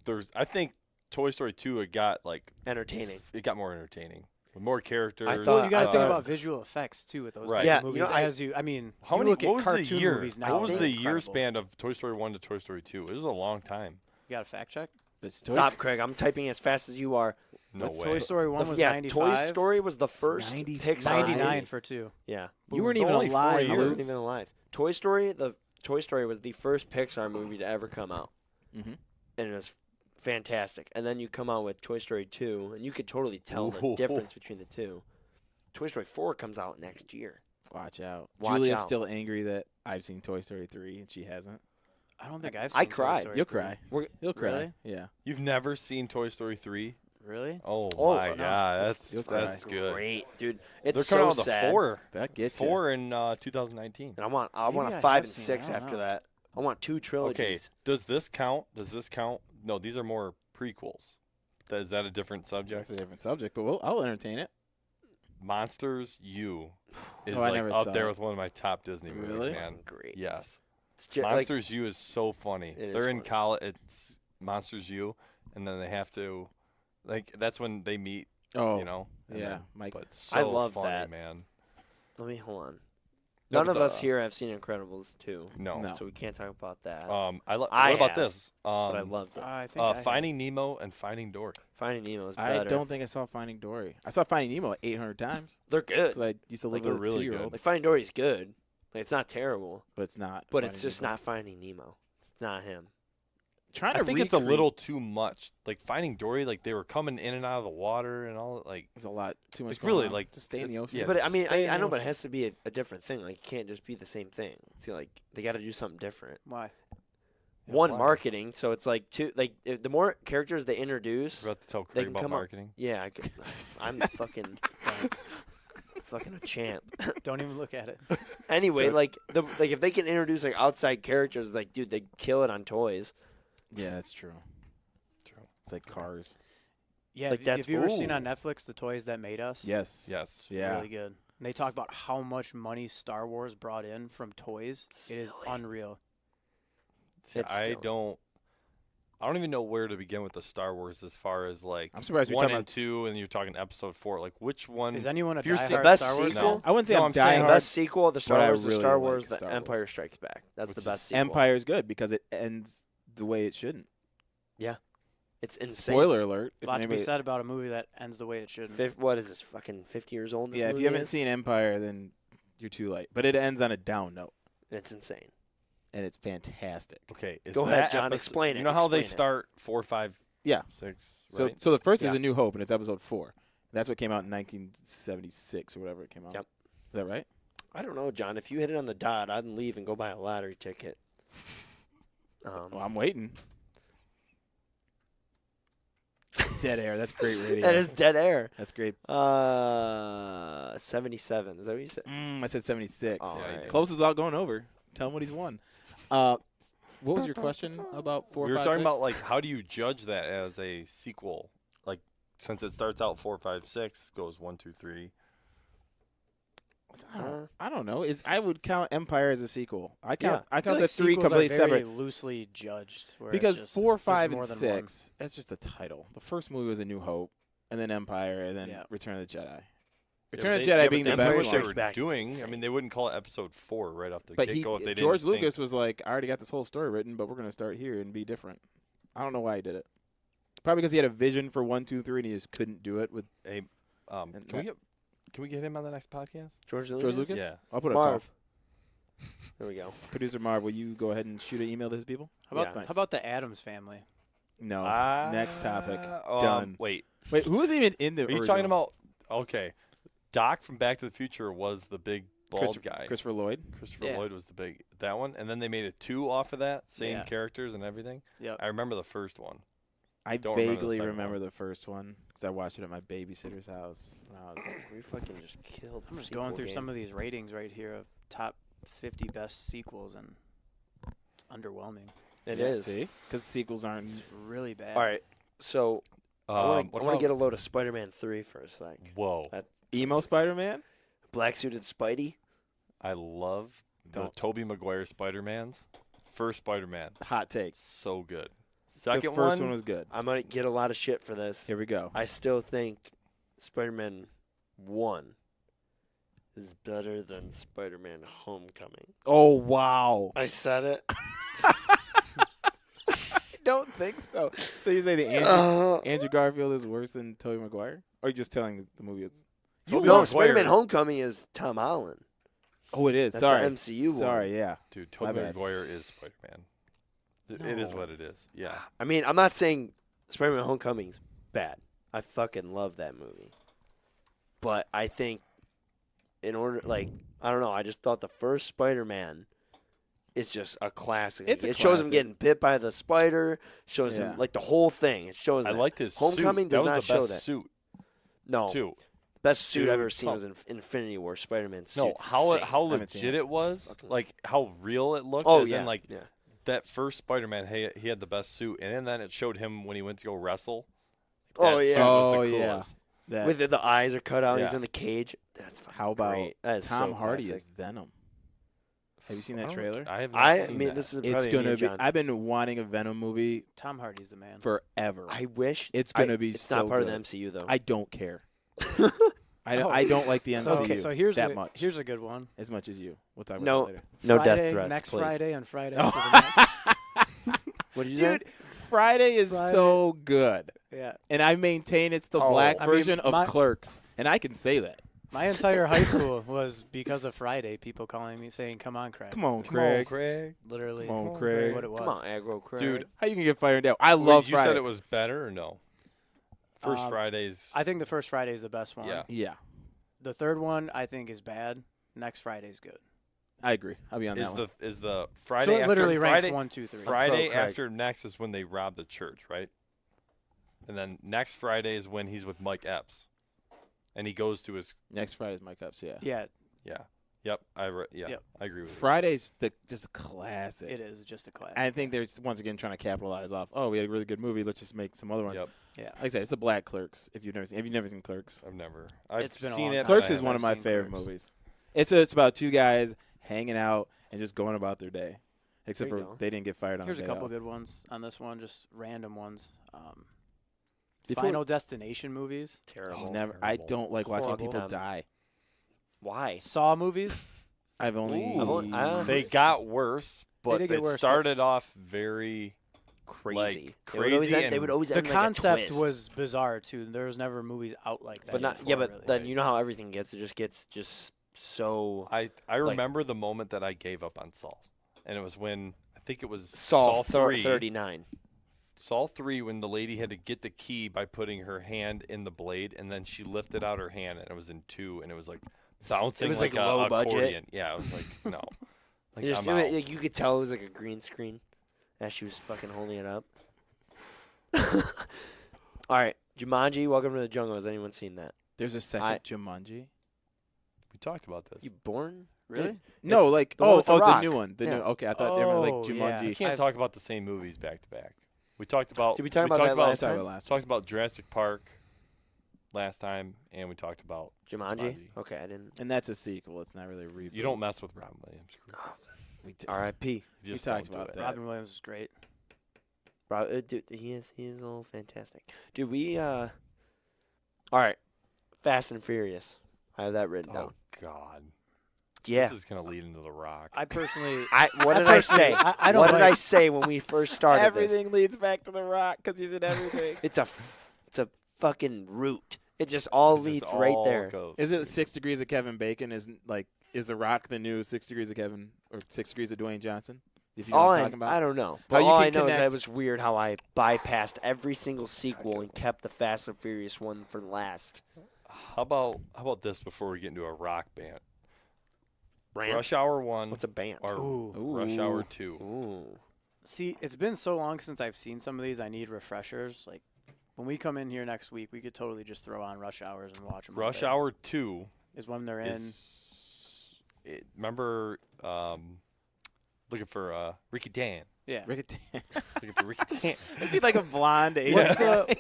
Toy Story 2 it got Entertaining. it got more entertaining with more characters. I thought- Well, you gotta think thought- about visual effects too with those Right. types Yeah, of you movies. know, I mean, How you many? look What at was cartoon the year? movies now. What was they're the year incredible. span of Toy Story 1 to Toy Story 2? It was a long time. You got a fact check? Stop, Craig. I'm typing as fast as you are. No way. Toy Story 1 was yeah, 95. Toy Story was the first 90 Pixar 99 movie. for 2. Yeah. You weren't even only 4 alive. I years. wasn't even alive. Toy Story was the first Pixar movie to ever come out. Mm-hmm. And it was fantastic. And then you come out with Toy Story 2, and you could totally tell the Ooh. difference between the two. Toy Story 4 comes out next year. Watch out. Watch Julia's out. still angry that I've seen Toy Story 3 and she hasn't. I don't think I've seen I Toy cried. Story You'll 3. cry. We're- You'll cry. Really? Yeah. You've never seen Toy Story 3? Really? Oh, Oh, my no. God, You'll that's cry. good. Great, dude. They're It's coming so out with sad. a 4. That gets you. 4 in 2019. And I want Maybe a I 5 have and seen it. 6 I don't after know. that. I want 2 trilogies. Okay, does this count? No, these are more prequels. Is that a different subject? That's a different subject, but I'll entertain it. Monsters U is Oh, I never up saw there it. with one of my top Disney movies, Really? man. Great. Yes. It's just like Monsters U is so funny. It is They're in funny. college. It's Monsters U, and then they have to, that's when they meet. Oh, You know. and yeah, then- Mike. But so I love funny, that. man. let me hold on. No, None of but us here have seen Incredibles 2. No. No. So we can't talk about that. I I what about have, this? but I loved it. I think I have. Finding Nemo and Finding Dory. Finding Nemo is I better. don't think I saw Finding Dory. I saw Finding Nemo 800 times They're good. because I used to live They're with a really 2-year-old, Like Finding Dory's good. Like, it's not terrible, but it's not. but it's Finding just Nemo. not Finding Nemo. It's not him. Trying I to think it's a recreate- little too much. Like Finding Dory, like they were coming in and out of the water and all. Like There's a lot too much. It's going really, on. like, just stay in the it's- ocean. yeah, But I mean, Stay in I the know, but it ocean. has to be a different thing. Like, it can't just be the same thing. See, like they got to do something different. Why? Yeah, One, why? marketing. So it's like the more characters they introduce, About to tell They Craig can about come up- marketing. yeah, I'm fucking. Fucking a champ. Don't even look at it. Anyway, like if they can introduce like outside characters, like dude, they kill it on toys. Yeah, that's true. It's like Cars. Yeah, Like, that's- have you ever seen ooh. on Netflix The Toys That Made Us? Yes. Yes. Yeah. Really good. And they talk about how much money Star Wars brought in from toys. It is unreal. See, It's I still- don't even know where to begin with the Star Wars as far as like I'm surprised we 1 talking and about 2, and you're talking episode 4. Like which one? Is anyone a if you're diehard seeing- best Star Wars sequel? fan? I wouldn't say No, I'm I'm saying The diehard. best sequel, the Star But I Wars, the really Star like Wars, Star the Wars. Empire Strikes Back. That's the Which best is- sequel. Empire's good because it ends the way it shouldn't. It's insane. Spoiler alert. A lot to be said about a movie that ends the way it shouldn't. What is this? Fucking 50 years old. This Yeah, if movie you haven't is? seen Empire, then you're too late. But it ends on a down note, It's insane. and it's fantastic. Okay, is Go ahead, that John, episode- explain it, You know how they explain it. start 4, 5, Yeah. 6. So, Right? so the first is Yeah. A New Hope, and it's episode 4. That's what came out in 1976 or whatever it came out. Yep. Is that right? I don't know, John. If you hit it on the dot, I'd leave and go buy a lottery ticket. Well, I'm waiting. Dead air. That's great radio. That is dead air. That's great. 77. Is that what you said? I said 76. All right. Close is out going over. Tell him what he's won. What was your question about 4, we were 5, talking 6? about like how do you judge that as a sequel? Like since it starts out 4, 5, 6, goes 1, 2, 3. I don't know. I would count Empire as a sequel. I count I feel the like 3 sequels are completely very separate. loosely judged. Where Because it's just, 4, there's 5, more and than 6, that's just a title. The first movie was A New Hope, and then Empire, and then Yeah. Return of the Jedi. Yeah, Return of but the Jedi yeah, being but the they best knew Empire what one. they Strikes were Back is doing. I insane. mean, they wouldn't call it episode 4 right off the But get-go if they didn't George think- Lucas was like, I already got this whole story written, but we're going to start here and be different. I don't know why he did it. Probably because he had a vision for 1, 2, 3, and he just couldn't do it with Hey, And can we get him on the next podcast? George Lucas? George Lucas. Yeah. I'll put a call. Marv. There we go. Producer Marv, will you go ahead and shoot an email to his people? How about Yeah. how about the Adams Family? No. Next topic. Done. Done. Wait, Wait, who was even in the are you talking about? Okay, Doc from Back to the Future was the big bald guy. Christopher Lloyd? Christopher Yeah. Lloyd was the big that one, and then they made a 2 off of that, same Yeah. characters and everything. Yep. I remember the first one. I Don't remember the vaguely second remember one. the first one because I watched it at my babysitter's house when I was We fucking just killed the I'm just sequel going through game. some of these ratings right here of top 50 best sequels, and it's underwhelming. It Yeah, is. See? Because sequels aren't. It's really bad. All right. So I want What to about- get a load of Spider-Man 3 for a sec. Whoa, Emo Spider-Man? Black suited Spidey. I love the Don't. Tobey Maguire Spider-Mans. First Spider-Man, Hot take. so good. Second the first one was good. I might get a lot of shit for this. Here we go. I still think Spider-Man 1 is better than Spider-Man Homecoming. Oh, wow. I said it. I don't think so. So you say the Andrew Garfield is worse than Tobey Maguire? Or are you just telling the movie it's... No, Maguire- Spider-Man Homecoming is Tom Holland. Oh, it is. That's Sorry. the MCU one. Sorry, yeah. Dude, My Tobey bad. Maguire is Spider-Man. It is No. what it is. Yeah. I mean, I'm not saying Spider-Man Homecoming's bad. I fucking love that movie. But I think in order, like, I don't know, I just thought the first Spider-Man is just a classic. It's a it shows him classic. getting bit by the spider, shows Yeah. him, like, the whole thing. It shows I that. liked his Homecoming suit. does That not was the show best that. suit, No. too. Best suit Dude, I've ever seen Tom- was in Infinity War, Spider-Man suit. No, how insane. how I haven't seen legit it. it was, Fucking- like how real it looked. Oh, as yeah. in, like yeah. that first Spider-Man, he had the best suit, and then it showed him when he went to go wrestle. Oh, That yeah. suit was the Oh, yeah. coolest. That, With the eyes are cut out, he's Yeah. in the cage. That's fucking how about great. That is Tom so Hardy classic. as Venom? Have you seen I that don't- trailer? I have not I seen mean, that. this is It's probably gonna me, be. John. I've been wanting a Venom movie Tom Hardy's the man. forever. I wish It's gonna be It's so not part good. of the MCU though. I don't care. I don't like the MCU so here's that a, much here's a good one. as much as you. We'll talk about No. that later. No Friday, death threats, next please. Friday and Friday after the next. What did you say? Dude, Friday is Friday. so good, Yeah. and I maintain it's the Oh. black I mean, version of my- Clerks, and I can say that. My entire high school was because of Friday. People calling me saying, "Come on, Craig." Come on, Come on, Craig. Craig. Literally, Come on, Craig. what it was. Come on, aggro Craig. Dude, How you can get fired down? I Wait, love you Friday. said it was better or no? First Um, Fridays. I think the first Friday is the best one. Yeah. Yeah, The third one I think is bad. Next Friday's good. I agree. I'll be on that one. Is the Friday So it after literally ranks Friday, 1, 2, 3. Friday Craig. after next is when they rob the church, right? And then next Friday is when he's with Mike Epps. and he goes to his Next Friday's my cups. Yeah. Yeah, Yep. I agree with Yep. you. Friday's just a classic. it is just a classic. I think they're once again trying to capitalize off. Oh, we had a really good movie. Let's just make some other ones. Yep. Yeah. Like I said, it's the Black Clerks. If you've never seen Clerks, I've It's been a seen long it. time. Clerks but is I one of my seen favorite Clerks. movies. It's about two guys hanging out and just going about their day. Except There for you go. they didn't get fired on. Here's the a day couple off. good ones on this one, just random ones. Before- Final Destination movies, Terrible. Never. I don't like watching Horrible. people die. Why? Saw movies. I've only. They got worse, but did get it worse, but- started off very Crazy. crazy. They would always The end like a concept twist. was bizarre too. There was never movies out like that. But not. before, Yeah, but really. then you know how everything gets. It just gets so. I remember the moment that I gave up on Saul, and it was when I think it was Saul 3. 39. Saul 3, when the lady had to get the key by putting her hand in the blade, and then she lifted out her hand, and it was in 2, and it was like bouncing was like like a low budget. accordion. Yeah, it was like no, like It just, I'm out. like, you could tell it was like a green screen as she was fucking holding it up. All right, Jumanji, Welcome to the Jungle. Has anyone seen that? There's a second Jumanji. We talked about this. You born? really? No, It's like the one with The the Rock. new one. The Yeah. new. Okay, I thought they were like Oh, yeah. Jumanji. You can't talk about the same movies back to back. We talked about. Did we talk about talked that about, last time? Talked about Jurassic Park last time, and we talked about Jumanji? Okay, I didn't. And that's a sequel. It's not really a reboot. You don't mess with Robin Williams. R.I.P. You just talked don't do about it. that. Robin Williams is great. Dude, he is all fantastic. Dude, all right, Fast and Furious. I have that written down. Oh God. Yeah. This is gonna lead into The Rock. I personally, What did I say? I don't What did I like- say when we first started Everything leads back to The Rock because he's in everything. this? It's a fucking root. It just all It just leads right all there. goes. Is it 6 Degrees of Kevin Bacon? Is The Rock the new 6 Degrees of Kevin or 6 Degrees of Dwayne Johnson? If you know what I'm talking about. I don't know. How But you all can I know is that it connect- was weird how I bypassed every single sequel and kept the Fast and Furious one for last. How about this before we get into a Rock band? Rant? Rush Hour 1 What's a band? or Ooh. Rush Hour 2. Ooh. See, it's been so long since I've seen some of these. I need refreshers. Like when we come in here next week, we could totally just throw on Rush Hours and watch them. Rush Hour 2 is when they're in. Remember looking for Ricky Dan. Yeah. Rick Looking for Ricky Dan. Is he like a blonde Asian? What's the?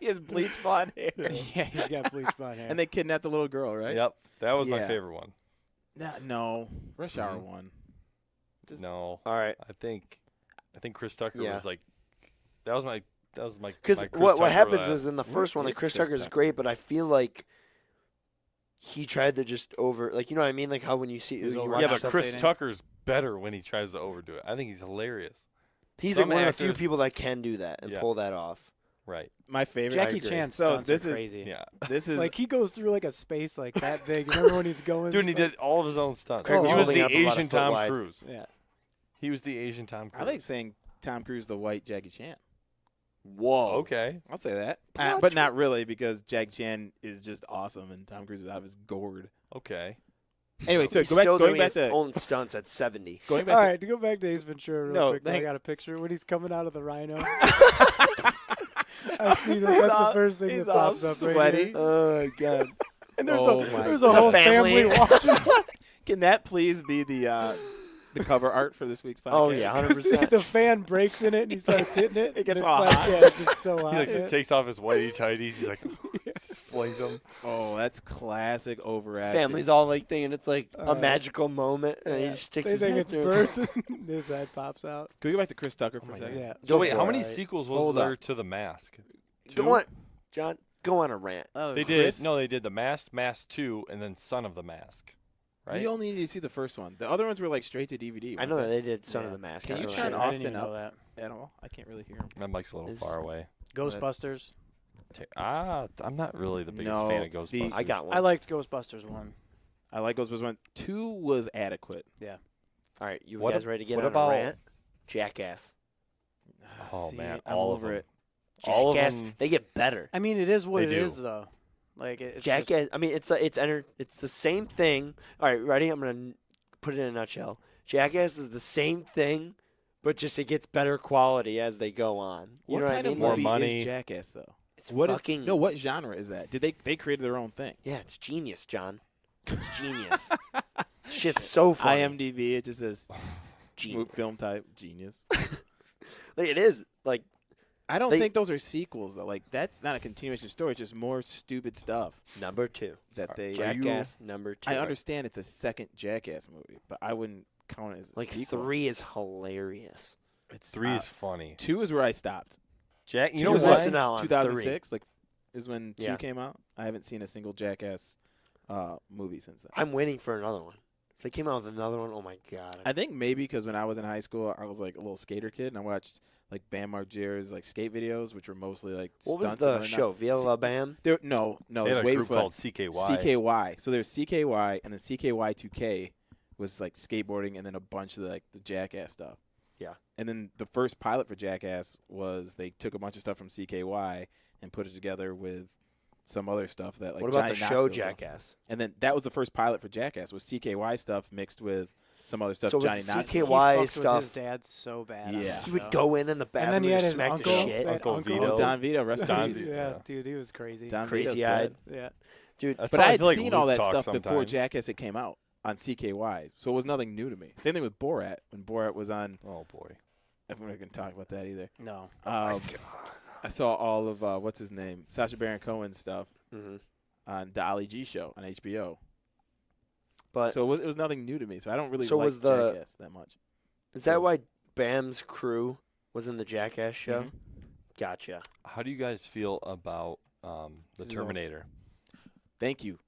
He has bleached blonde hair. Yeah, he's got bleached blonde hair. And they kidnapped the little girl, right? Yep. That was my Yeah. favorite one. No. Rush Hour Mhm. 1. No. All right. I think Chris Tucker Yeah. was like that was my Because my Chris what Tucker happens last- is in the first one, Where like is Chris Chris Tucker is Tucker? great, but I feel like he tried to just like you know what I mean, like how when you see was you over- watch Yeah, but stuff- Chris Frustrating. Tucker's better when he tries to overdo it. I think he's hilarious. he's some like one of the few actors- people that can do that and Yeah. pull that off. Right. My favorite. Jackie I agree. Chan's So stunts this are is crazy. Yeah. this is Like he goes through like a space like that big. Remember when he's going? Dude, and he did all of his own stunts. Craig was he was holding the up about a Asian foot Tom wide. Cruise. Yeah. He was the Asian Tom Cruise. I like saying Tom Cruise the white Jackie Chan. Whoa. Okay. I'll say that, but not really because Jackie Chan is just awesome and Tom Cruise is out of his gourd. Okay. Anyway, so He's going still back doing his to own stunts at 70. going back All to right, to go back to Ace Ventura real No, quick. I thank- got a picture when he's coming out of the rhino. I see that. That's the first thing he's that pops all up sweaty. right here. Oh my god. And there's Oh a my there's God. a whole It's a family. family watching. Can that please be the cover art for this week's podcast? Oh yeah, 100%. The fan breaks in it and he starts hitting it. It gets and all like, hot. Yeah, it's just so He hot. like yeah. just takes off his whitey tighties. He's like, just flings them. Oh, that's classic overacting. Family's all like thinking it's like a right. magical moment, and he just sticks They his think head it's through. birth. His head pops out. Can we go back to Chris Tucker for Oh a my second? Yeah. So Go wait, for how it. many Alright. sequels was Hold there up. to The Mask? Go on, John. Go on a rant. Oh, They Chris- did. No, they did The Mask, Mask 2, and then Son of the Mask. Right? You only need to see the first one. The other ones were like straight to DVD. I know weren't that they did Son Yeah. of the Mask. Can I you know turn that. I Austin didn't even up? know that. they? At all? I can't really hear him. My mic's a little Is- far away. Ghostbusters. I'm not really the biggest No, fan of Ghostbusters. I got one. I liked Ghostbusters 1. I like Ghostbusters 1. 2 was adequate. All right, you What guys ab- ready to get what on about- a rant? Jackass. Oh, See, man, I'm all of over them. it. All of Jackass. them. They get better. I mean, it is what They it do. is, though. Like it's Jackass. just- I mean, it's the same thing. All right, ready? I'm gonna put it in a nutshell. Jackass is the same thing, but just it gets better quality as they go on. You What know kind what I mean? of More movie money. is Jackass, though? It's It's What fucking what genre is that? Did they created their own thing? Yeah, it's genius, John. It's genius. Shit's so funny. IMDb, it just says Genius. film type genius. Like, it is like I don't They- think those are sequels though. Like that's not a continuation story. It's just more stupid stuff number 2. that they. Jackass number 2. I understand it's a second Jackass movie, but I wouldn't count it as a Like sequel. 3 is hilarious. It's 3 is funny. 2 is where I stopped. Jack, you 2 know was what? Listen out on 2006, like is when 2 Yeah. came out. I haven't seen a single Jackass movie since then. I'm waiting for another one. If they came out with another one, oh my god. I think maybe because when I was in high school, I was like a little skater kid, and I watched like Bam Margera's like skate videos, which were mostly like what was stunts the and whatnot. show? Via La Bam? There, no, They it had was a way group before called CKY. CKY. So there's CKY, and then CKY 2K was like skateboarding, and then a bunch of like the Jackass stuff. Yeah. And then the first pilot for Jackass was they took a bunch of stuff from CKY and put it together with some other stuff that like. What about Johnny the Knoxville show stuff. Jackass? And then that was the first pilot for Jackass was CKY stuff mixed with some other stuff. So was Johnny the Knoxville. He CKY fucked stuff. with his dad so bad. on Yeah. that He would show. go in the And bathroom then he had his smack uncle, the shit. that Uncle uncle. Vito. Oh, Don Vito, rest in Don peace. Vito. Yeah, Yeah. dude, he was crazy. Don Vito's Crazy-eyed. dead. Yeah. Dude, That's But how I had feel like seen all Luke that talks stuff before sometimes. Jackass had came out on CKY, so it was nothing new to me. Same thing with Borat when Borat was on. Oh boy. I'm not going to talk about that either. No. I saw all of what's his name, Sacha Baron Cohen's stuff Mhm. on the Ali G show on HBO. But So it was nothing new to me. So I don't really So like was the- Jackass that much. is that why Bam's crew was in the Jackass show? Mhm. Gotcha. How do you guys feel about the This is Terminator? Thank you.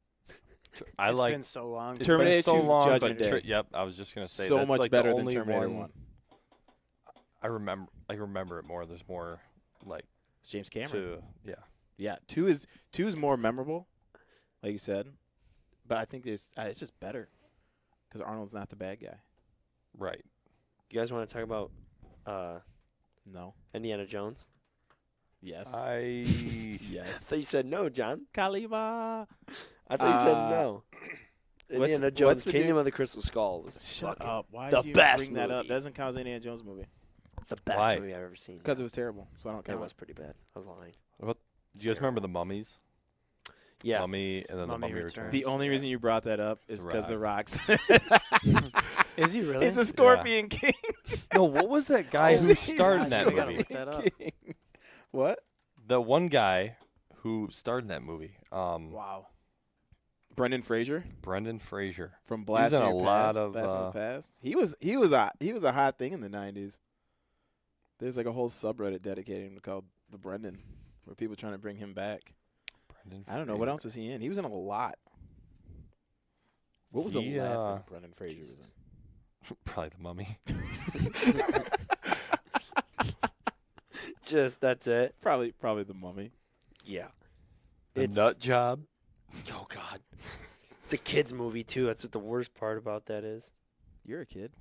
I It's like been so long. it's Terminator been so 2 long, Judgment but Day. yep, I was just gonna say So that's much like better the than only Terminator 1. I remember it more. There's more like It's James Cameron. to yeah. Yeah, two is more memorable, like you said, but I think it's just better because Arnold's not the bad guy. Right. You guys want to talk about No. Indiana Jones? Yes. I I yes. thought you said no, John. Kalima. I thought you said no. Indiana Jones, what's the Kingdom new- of the Crystal Skull was Shut fucking up. Why the did you best bring that up? movie. That doesn't count as an Indiana Jones movie the best Why? movie I've ever seen. because it was terrible. So I don't It count was it. pretty bad. I was lying. Do you guys remember the Mummies? Yeah. Mummy and then Mummy the Mummy Returns. Returns. The only reason you brought that up is It's because The Rock's. Is he really? He's a Scorpion King. No, what was that guy who He's starred in not that I gotta movie? look that up. King. What? The one guy who starred in that movie. Wow. Brendan Fraser Brendan Fraser. from He was Blast in from a Your lot Past. of, Blast from the Past. He was a hot thing in the 90s. There's like a whole subreddit dedicated to called the Brendan, where people trying to bring him back. Brendan I don't know what else was he in. He was in a lot. What was the He, last thing Brendan Fraser was in? Probably the Mummy. Just that's it. Probably the Mummy. Yeah. The It's- Nut Job. Oh God. It's a kids movie too. That's what the worst part about that is. You're a kid.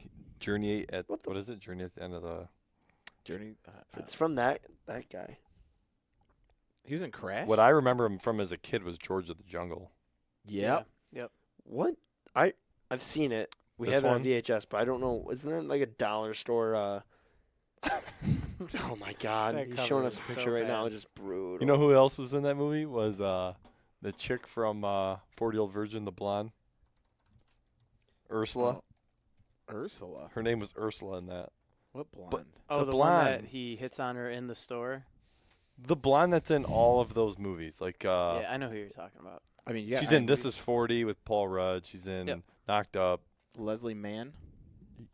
Journey at What the- what is it? Journey at the end of the. Journey. It's from that guy. He was in Crash. What I remember him from as a kid was George of the Jungle. Yep. Yep. What? I've seen it. We This have it on one? VHS, but I don't know. Isn't that like a dollar store? Oh my God! That He's cover showing us is a picture so right now. bad. Just brutal. You know who else was in that movie? Was the chick from 40-Year-Old Virgin, the blonde. Ursula. Ursula. Her name was Ursula in that. What blonde? Oh, The the one that blonde. he hits on her in the store. The blonde that's in all of those movies. Like Yeah, I know who you're talking about. I mean, yeah. she's in This Is 40 with Paul Rudd. She's in Yep. Knocked Up. Leslie Mann.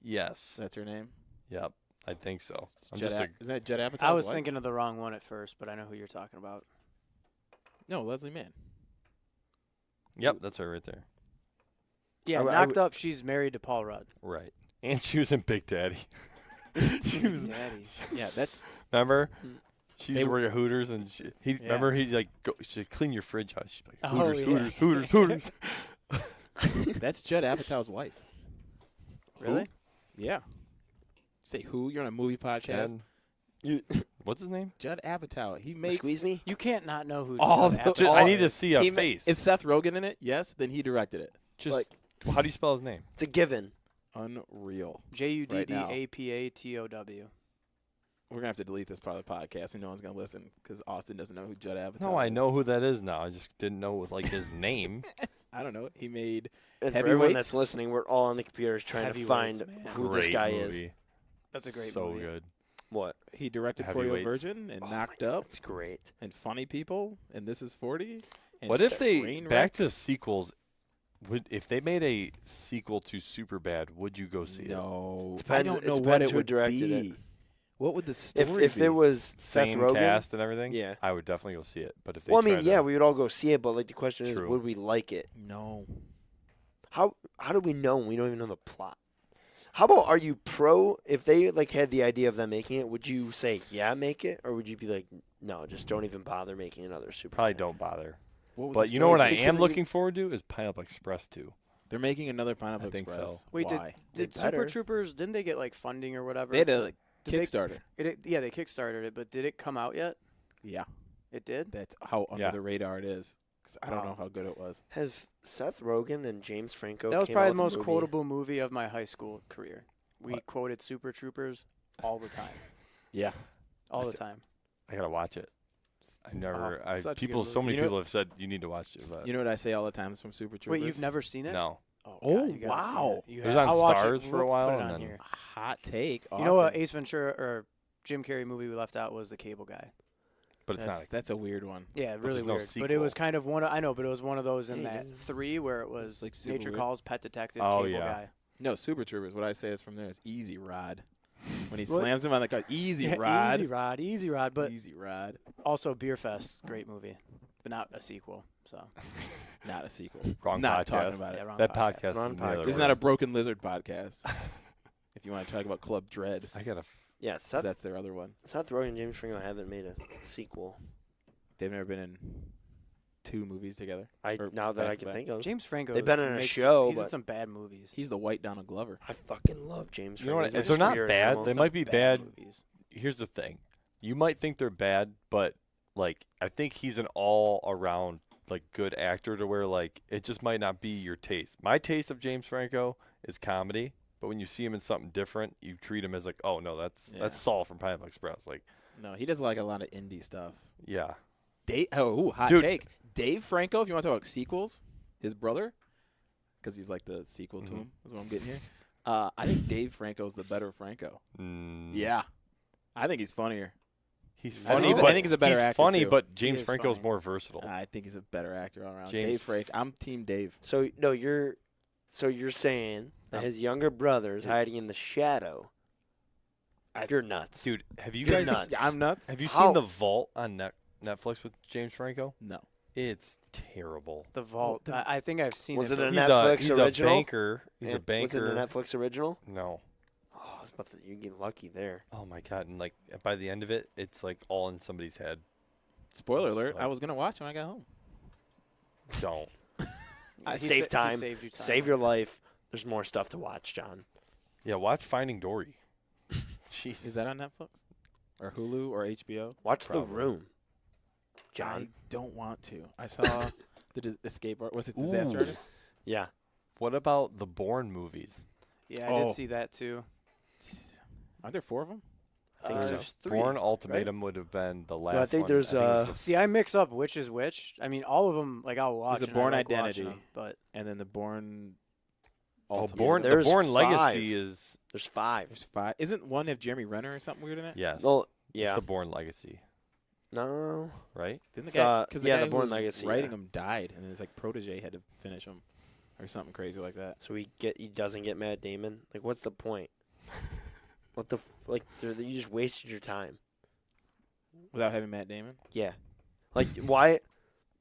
Yes. That's her name. Yep. I think so. I'm Judd just a, Isn't that Judd Apatow's I was wife? thinking of the wrong one at first, but I know who you're talking about. No, Leslie Mann. yep, that's her right there. Yeah, I Knocked Up. She's married to Paul Rudd. Right. And she was in Big Daddy. she was. Daddy. Yeah, that's Remember? Mm. She They used to w- work at Hooters, and remember he like she'd clean your fridge out. She'd be like, Oh, Hooters, yeah. Hooters, Hooters, Hooters. that's Judd Apatow's wife. Really? Yeah. Say who? You're on a movie podcast. Ken- What's his name? Judd Apatow. He makes Squeeze me. You can't not know who. All Judd the- Apatow Just, all- I is. need to see a He ma- face. Is Seth Rogen in it? Yes. Then he directed it. Just like- how do you spell his name? It's a given. Unreal. Juddapatow. We're gonna have to delete this part of the podcast, and no one's gonna listen because Austin doesn't know who Judd Apatow is. No, I know who that is now. I just didn't know like his name. I don't know. He made And for everyone Heavyweights. that's listening, we're all on the computers trying to find Heavyweights, man. who this Great guy movie. is. That's a great so movie. good. What? He directed 40 Year Old Heavyweights. Virgin and Knocked Up That's great. and Funny People and This Is 40. And What if they Trainwreck. back to sequels? If they made a sequel to Superbad, would you go see it? No, Depends- I don't it know what depends it who would directed be. it. What would the story If be? it was Seth Same Rogen, cast and everything. yeah. I would definitely go see it. But if they Well, I mean, tried yeah, to- we would all go see it, but like the question is, True. would we like it? No. How do we know? We don't even know the plot. How about, are you pro? If they like had the idea of them making it, would you say yeah, make it, or would you be like, no, just don't even bother making another Super? probably don't bother. What would But the you know what story I be? am Because looking forward to is Pineapple Express 2. They're making another Pineapple I think Express. so. Wait, Why? did They Super better. Troopers, didn't they get like funding or whatever? They had to- a did they- Kickstarter. yeah, they kickstarted it, but did it come out yet? Yeah, It did? that's how under Yeah. the radar it is. 'Cause I don't Wow. know how good it was. Have Seth Rogen and James Franco? That was came probably out the with a most movie? quotable movie of my high school career. We What? quoted Super Troopers all the time. Yeah. All the time. I gotta watch it. I never. Wow, such a People. good So movie. many You know- people have said you need to watch it. But You know what I say all the time from Super Troopers? Wait, you've never seen it? no. Oh, Oh, God, you gotta see wow. it. You It was have- on I'll watch it. Stars for a We'll while, Put it and on then- here. Hot take. You know what? Austin. Ace Ventura or Jim Carrey movie we left out was The Cable Guy. But it's That's, that's a weird one. Yeah, really there's no weird. But it was sequel. kind of one. I know, but it was one of those in Hey, that this is- 3 where it was like super Nature weird. Calls, Pet Detective, Oh, Cable yeah. Guy. No, Super Troopers. What I say is from there is Easy Rod. When he What? slams him on the car, Easy Yeah, Rod. Easy Rod. But Easy Rod. also Beer Fest, great movie, but not a sequel. So Not a sequel. Wrong Not podcast. talking about yeah, it. wrong That podcast. podcast. Wrong is the other podcast. This is word. not a Broken Lizard podcast. If you want to talk about Club Dread, I gotta. Yeah, 'cause Seth, that's their other one. Seth Rogen and James Franco haven't made a sequel. They've never been in 2 movies together. Or Now that I back to can back. think of, James Franco. They've been in a makes- show, He's in but- some bad movies. He's the white Donald Glover. I fucking love James You know Franco. what? He's my If they're not spirit bad, animal. they Some might be bad. movies. Here's the thing. You might think they're bad, but like I think he's an all-around like good actor to where like it just might not be your taste. My taste of James Franco is comedy, but when you see him in something different, you treat him as like, oh no, that's Saul from Pineapple Express. Like, No, he does like a lot of indie stuff. yeah, Hot Dude. take. Dave Franco, if you want to talk about sequels, his brother, because he's like the sequel to him, is what I'm getting here. I think Dave Franco's the better Franco. Yeah. I think he's funnier. he's I think funny. he's- I but think he's a better actor, funny, too. but He James is Franco's funny. more versatile. I think he's a better actor all around. James- Dave Franco. I'm Team Dave. So no, you're saying that his younger brother is hiding in the shadow. You're nuts, Dude, have you You're guys? nuts. I'm nuts. Have you How- seen The Vault on Netflix with James Franco? No. It's terrible. The Vault. I think I've seen Was it. it a but- He's Netflix he's original? a banker. He's a Was it banker. a Netflix original? No. Oh, I was about to, you get lucky there. Oh my god! And like by the end of it, it's like all in somebody's head. Spoiler alert. So- I was going to watch when I got home. Don't. He Save sa- he time. saved you time. Save your life. There's more stuff to watch, John. Yeah, watch Finding Dory. Jeez. Is that on Netflix? Or Hulu or HBO? Watch Probably. The Room, I John. don't want to. I saw the Escape Art. Was it Disaster Ooh. Artist? Yeah. What about the Bourne movies? Yeah, I Oh. did see that too. Aren't there 4 of them? I think so. There's 3. Bourne Ultimatum would have been the last. I think one. there's, it was See, I mix up which is which. I mean, all of them. Like I'll watch. There's a and I Bourne like watching Identity. them, but And then the Bourne oh, Ultimate. Bourne. The There's Bourne 5. Legacy is There's 5. There's 5. Isn't one have Jeremy Renner or something weird in it? yes. Well, It's yeah. the Bourne Legacy, No. right? Didn't the It's, guy? Because yeah, the the guy Bourne who was Legacy, writing yeah. him died, and his like protege had to finish him, or something crazy like that. So he doesn't get Matt Damon. Like, what's the point? What the you just wasted your time. Without having Matt Damon. Yeah. Like, why?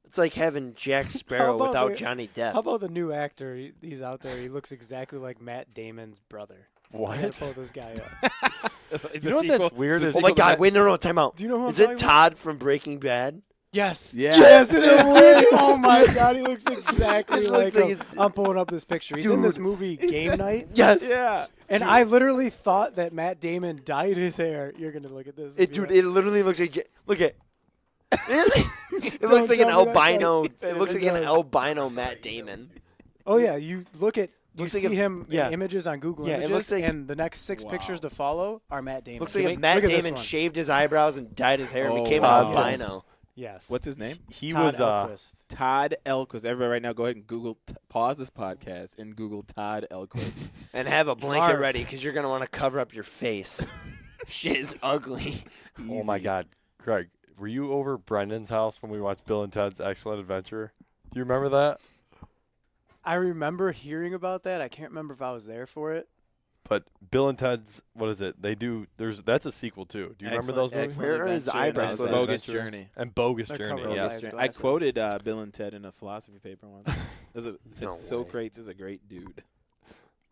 It's like having Jack Sparrow about without the- Johnny Depp. how about the new actor? He's out there. He looks exactly like Matt Damon's brother. I gotta What? pull this guy up. It's You know what that's weird is Oh my God! Wait, no, time out. Do you know who Is I'm it talking Todd from Breaking Bad? Yes. Yeah. Yes, it is. Oh my God, he looks exactly It like looks like him. it's- I'm pulling up this picture. He's in this Dude. movie Game Night, Yes. Yeah. and I literally thought that Matt Damon dyed his hair. You're gonna look at this. and be Dude, like, it literally looks like. Look at. It Don't looks like an tell me that's albino. right. It looks like It an does. albino Matt Damon. oh yeah, you look at You Looks like see if- him yeah. images on Google Yeah, it Images, looks like- and the next 6 Wow. pictures to follow are Matt Damon. Looks like if Look Matt at this Damon one. shaved his eyebrows and dyed his hair and Oh, became wow. an albino. Yes. What's his name? He Todd was Elquist. Todd Elquist. Everybody right now, go ahead and Google. Pause this podcast and Google Todd Elquist. And have a blanket Marv. ready because you're going to want to cover up your face. Shit is ugly. Oh my God, Greg, were you over Brendan's house when we watched Bill and Ted's Excellent Adventure? Do you remember that? I remember hearing about that. I can't remember if I was there for it. But Bill and Ted's, what is it? They do. That's a sequel too. Do you remember those movies? Where are his eyebrows It's at? Bogus Journey. And Bogus They're Journey. covered Yeah. up by his I glasses. quoted Bill and Ted in a philosophy paper once. It's No so way. great. This is a great dude.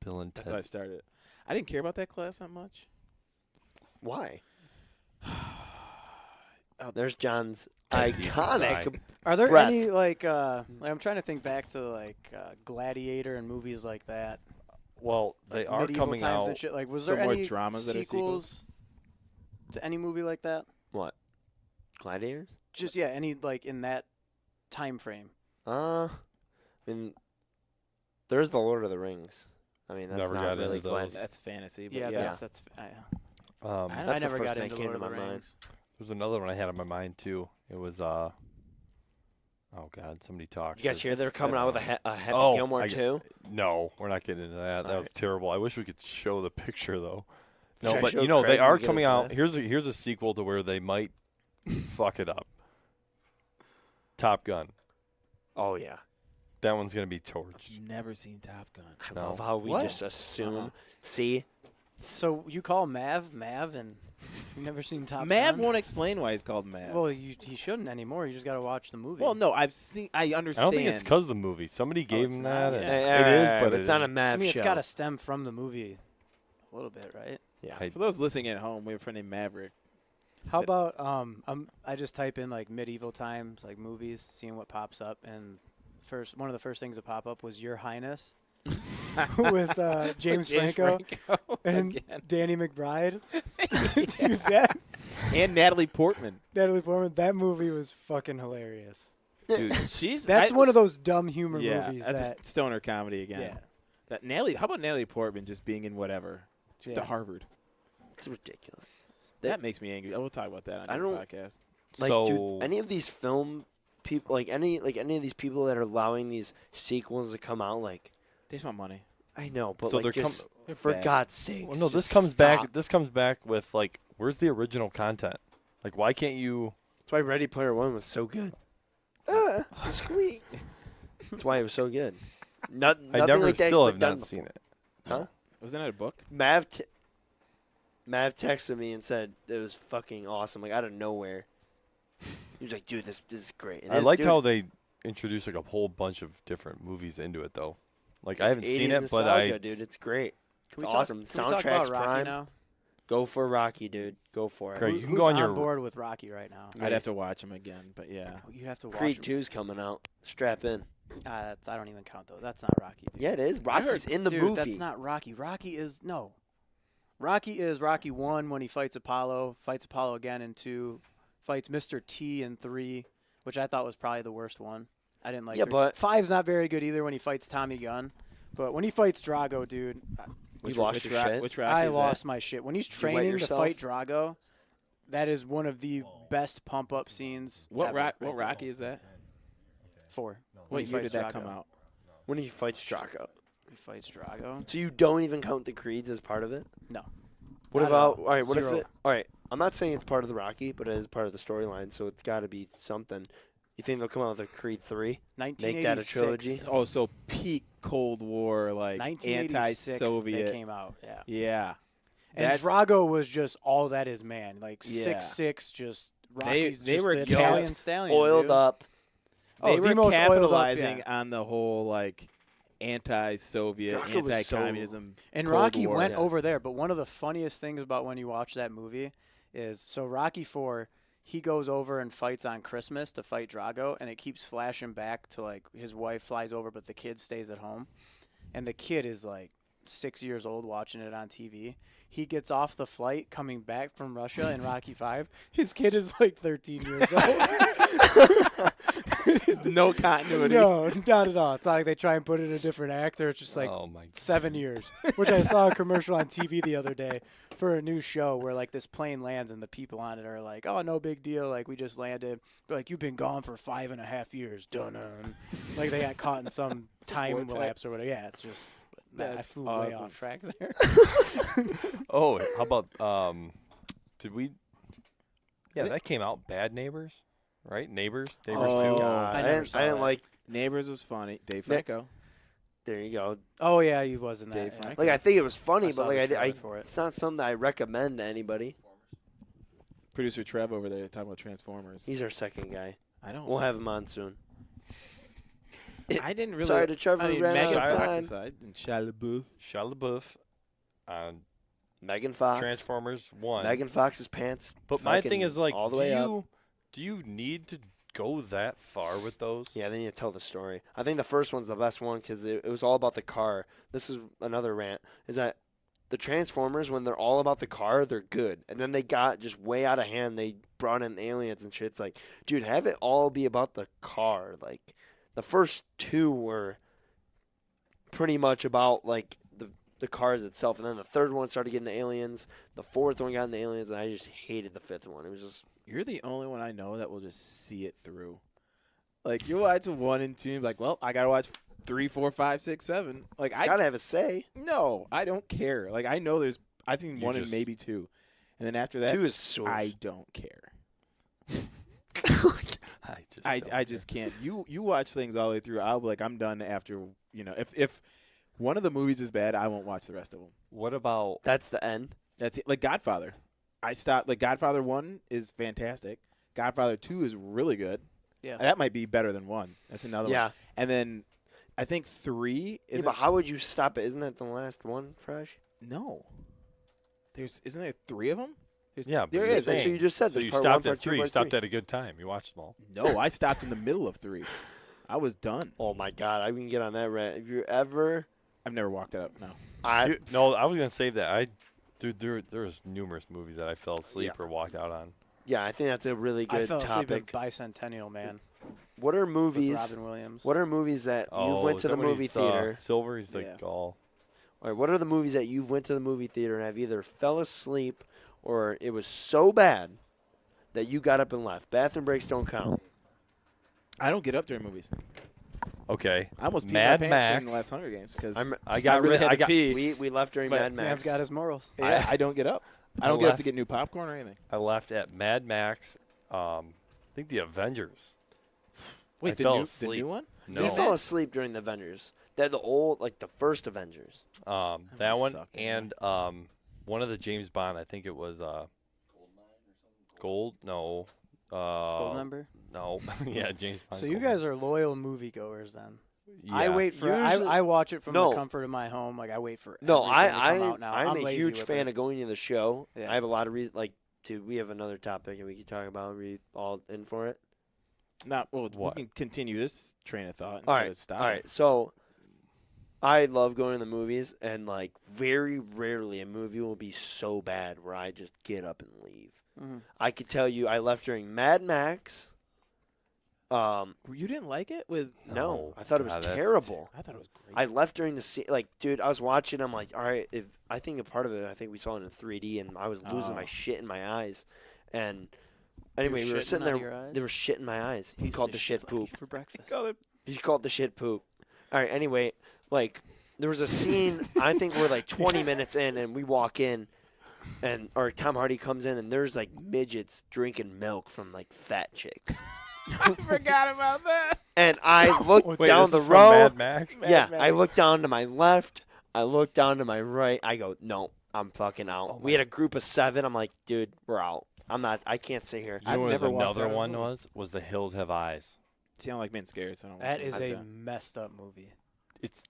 Bill and That's how I Ted. started. I didn't care about that class that much. Why? Oh, there's John's iconic. Are there breath. any like I'm trying to think back to like Gladiator and movies like that. Well, they Like are medieval coming times out. and shit. Like, was Some there more any dramas that are sequels? to any movie like that? What? Gladiators? Just any like in that time frame. I mean, there's the Lord of the Rings. I mean, that's Never not got really into those. That's fantasy. But Yeah, yeah. that's. Um, I That's the never first got thing into came Lord to of the my mind. Rings. There's another one I had on my mind too. It was oh God, somebody talked. You guys hear they're coming out with a Happy Oh, Gilmore I- 2? No, we're not getting into that. That was Alright. terrible. I wish we could show the picture though. No, Should I but show you know Craig they are when we get coming his out. laugh? Here's a sequel to where they might fuck it up. Top Gun. Oh, yeah. That one's gonna be torched. Never seen Top Gun. I No. love how we What? just assume. Uh-huh. See? So you call Mav, and you've never seen Top Mav Gun? won't explain why he's called Mav. Well, he shouldn't anymore. You just got to watch the movie. Well, no, I've seen. I I understand. don't think it's because of the movie. Somebody gave it's him not? that. Yeah. and it is, but it's not a Mav I mean, show. it's got to stem from the movie a little bit, right? Yeah. I- For those listening at home, we have a friend named Maverick. How about I just type in like medieval times, like movies, seeing what pops up, and one of the first things that pop up was Your Highness with James Franco and again. Danny McBride. Dude, that And Natalie Portman. Natalie Portman, that movie was fucking hilarious. Dude, she's That's one of those dumb humor yeah, movies that's that a stoner comedy again. yeah. That Natalie. How about Natalie Portman just being in whatever? She went to Yeah. Harvard. It's ridiculous. That makes me angry. We'll talk about that on I the don't- podcast. Like, So- dude, any of these film people, like any of these people that are allowing these sequels to come out, like, They just want money. I know, but So like, they're just They're for bad. God's sake. Well, no, this comes back. This comes back with like, where's the original content? Like, why can't you? That's why Ready Player One was so good. Squeaked. That's why it was so good. Nothing I never like that still has have been done not seen before. it. Huh? Wasn't that a book? Mav texted me and said it was fucking awesome, like out of nowhere. He was like, "Dude, this is great." And I this liked dude- how they introduced like a whole bunch of different movies into it, though. Like I it's haven't seen 80s it, but I nostalgia, dude, it's great. Can we It's talk- awesome. Can we talk about Soundtrack's Rocky prime. now? Go for Rocky, dude. Go for it. Craig, you can Who's go on on your board with Rocky right now? I'd have to watch him again, but yeah. You have to watch. Creed him. 2's coming out. Strap in. I don't even count though. That's not Rocky. Dude. Yeah, it is. Rocky's in the Dude, movie. that's not Rocky. Rocky is Rocky 1 when he fights Apollo again in 2, fights Mr. T in 3, which I thought was probably the worst one. I didn't like. Yeah, 3. but 5's not very good either when he fights Tommy Gunn, but when he fights Drago, dude, you lost your shit. Which Rocky I is lost my shit. When he's Did you wet training to yourself? fight Drago, that is one of the best pump up scenes. That? What ever, What right there. Rocky is that? 4. What When he year did fights that come Drago. out? When he fights Drago. He fights Drago. So you don't even count the Creeds as part of it? No. What Not at about all. all right? What Zero. if it? All right, I'm not saying it's part of the Rocky, but it is part of the storyline, so it's got to be something. You think they'll come out with a Creed 3? Make that a 1986. trilogy? Oh, so peak Cold War, like 1986 anti-Soviet. They came out, yeah. Yeah. And That's- Drago was just all that is man, like Yeah. 6'6", just Rocky's they just were the guilt, Italian stallion, Oiled dude. up. Oh, They the were most oiled up, capitalizing yeah. on the whole like anti-Soviet, Drago was so- anti-communism. And Cold Rocky War. went Yeah. over there, but one of the funniest things about when you watch that movie is so Rocky 4, he goes over and fights on Christmas to fight Drago, and it keeps flashing back to like his wife flies over, but the kid stays at home, and the kid is like 6 years old watching it on TV. He gets off the flight coming back from Russia in Rocky 5. His kid is like 13 years old. No continuity. No, not at all. It's not like they try and put in a different actor. It's just like Oh my God. 7 years. Which I saw a commercial on TV the other day for a new show where like this plane lands and the people on it are like, "Oh, no big deal. Like we just landed." They're like, "You've been gone for 5.5 years." Done. Like they got caught in some time vortex. lapse or whatever. Yeah, it's just. I That's flew way awesome. off track there. Oh, how about did we? Yeah, that came out. Bad Neighbors, right? Neighbors Oh, 2. God. I never didn't, saw I didn't that. like. Neighbors was funny. Dave Franco. There you go. Oh yeah, he was in that. Dave yeah. Franco. Like I think it was I funny, saw but like the I trailer for it. it's not something that I recommend to anybody. Producer Trev over there talking about Transformers. He's our second guy. I don't. We'll have him on soon. I didn't really. Sorry to Trevor. I mean, ran out Megan of Fox time. aside and Shia LaBeouf. Shia LaBeouf on Megan Fox. Transformers 1. Megan Fox's pants. But my fucking thing is like, all the do way up. you need to go that far with those? Yeah, they need to tell the story. I think the first one's the best one because it was all about the car. This is another rant. Is that the Transformers, when they're all about the car, they're good. And then they got just way out of hand. They brought in aliens and shit. It's like, dude, have it all be about the car. Like, the first two were pretty much about, like, the cars itself. And then the third one started getting the aliens. The fourth one got in the aliens. And I just hated the fifth one. It was just... You're the only one I know that will just see it through. Like, you watch 1 and 2, and be like, well, I got to watch 3, 4, 5, 6, 7. Like, I gotta have a say. No, I don't care. Like, I know there's, I think You 1 and just- maybe 2. And then after that, 2 is so... I don't care. I I just can't. You watch things all the way through. I'll be like, I'm done after, if one of the movies is bad, I won't watch the rest of them. What about That's the end. That's it. Like Godfather. I stopped. Like Godfather 1 is fantastic. Godfather 2 is really good. Yeah. That might be better than 1. That's another Yeah. one. And then I think 3 Yeah, is but how would you stop it? Isn't that the last one, Fresh? no. Isn't there 3 of them? Yeah, there but you're is. That's what saying- you just said. So There's you part stopped 1, part at 2, 3. You part stopped 3. at a good time. You watched them all. No, I stopped in the middle of 3. I was done. Oh my God, I can get on that rant. If you ever, I've never walked it up. No. No, I was gonna save that. There's numerous movies that I fell asleep Yeah. or walked out on. yeah, I think that's a really I good fell asleep in topic. Bicentennial Man What are with movies? Robin Williams. What are movies that you went is to that the when movie he's, theater? Silver, he's like, Yeah. oh, All right, what are the movies that you've went to the movie theater and have either fell asleep or it was so bad that you got up and left? Bathroom breaks don't count. I don't get up during movies. okay. I almost peed Mad my pants Max. during the last Hunger Games because I got really rid. had I to got. pee. We left during But Mad Man's Max. got his morals. Yeah, I don't get up. I I don't get up left- to get new popcorn or anything. I left at Mad Max. I think the Avengers. Wait, I the fell new asleep. one? No. He fell asleep during the Avengers. They're the old, like the first Avengers. That one sucked, and one of the James Bond. I think it was Gold. No. Gold number. No. Yeah, James Bond. So you Gold guys are loyal moviegoers then. Yeah. I wait for. Usually- I watch it from No. the comfort of my home. Like I wait for. No, everything to come out now. I'm a lazy huge with fan it. of going to the show. Yeah. I have a lot of like, dude, we have another topic and we can talk about. Are we all in for it? Not well. What? We can continue this train of thought All instead right, of stopping. all right. So, I love going to the movies, and like very rarely a movie will be so bad where I just get up and leave. Mhm. I could tell you, I left during Mad Max. You didn't like it with? No, I thought it was God, that's terrible. I thought it was great. I left during the scene. Like, dude, I was watching. I'm like, all right. If I think a part of it, I think we saw it in 3D, and I was losing my Oh. shit in my eyes. And anyway, we were shitting sitting out of there. your eyes? There was shit in my eyes. He Piece called of the shit like poop. you for breakfast. He called the shit poop. All right. Anyway, like there was a scene. I think we're like 20 minutes in, and we walk in, or Tom Hardy comes in, and there's like midgets drinking milk from like fat chicks. I forgot about that. And I looked Wait, down this the is from row. Mad Max. Yeah, Mad I Max. looked down to my left. I looked down to my right. I go, no, I'm fucking out. We had a group of 7. I'm like, dude, we're out. I'm not. I can't sit here. You know what never walked another out of a one movie. was The Hills Have Eyes. See, I don't like being scared, so I don't. That watch is movies a like that. messed up movie. It's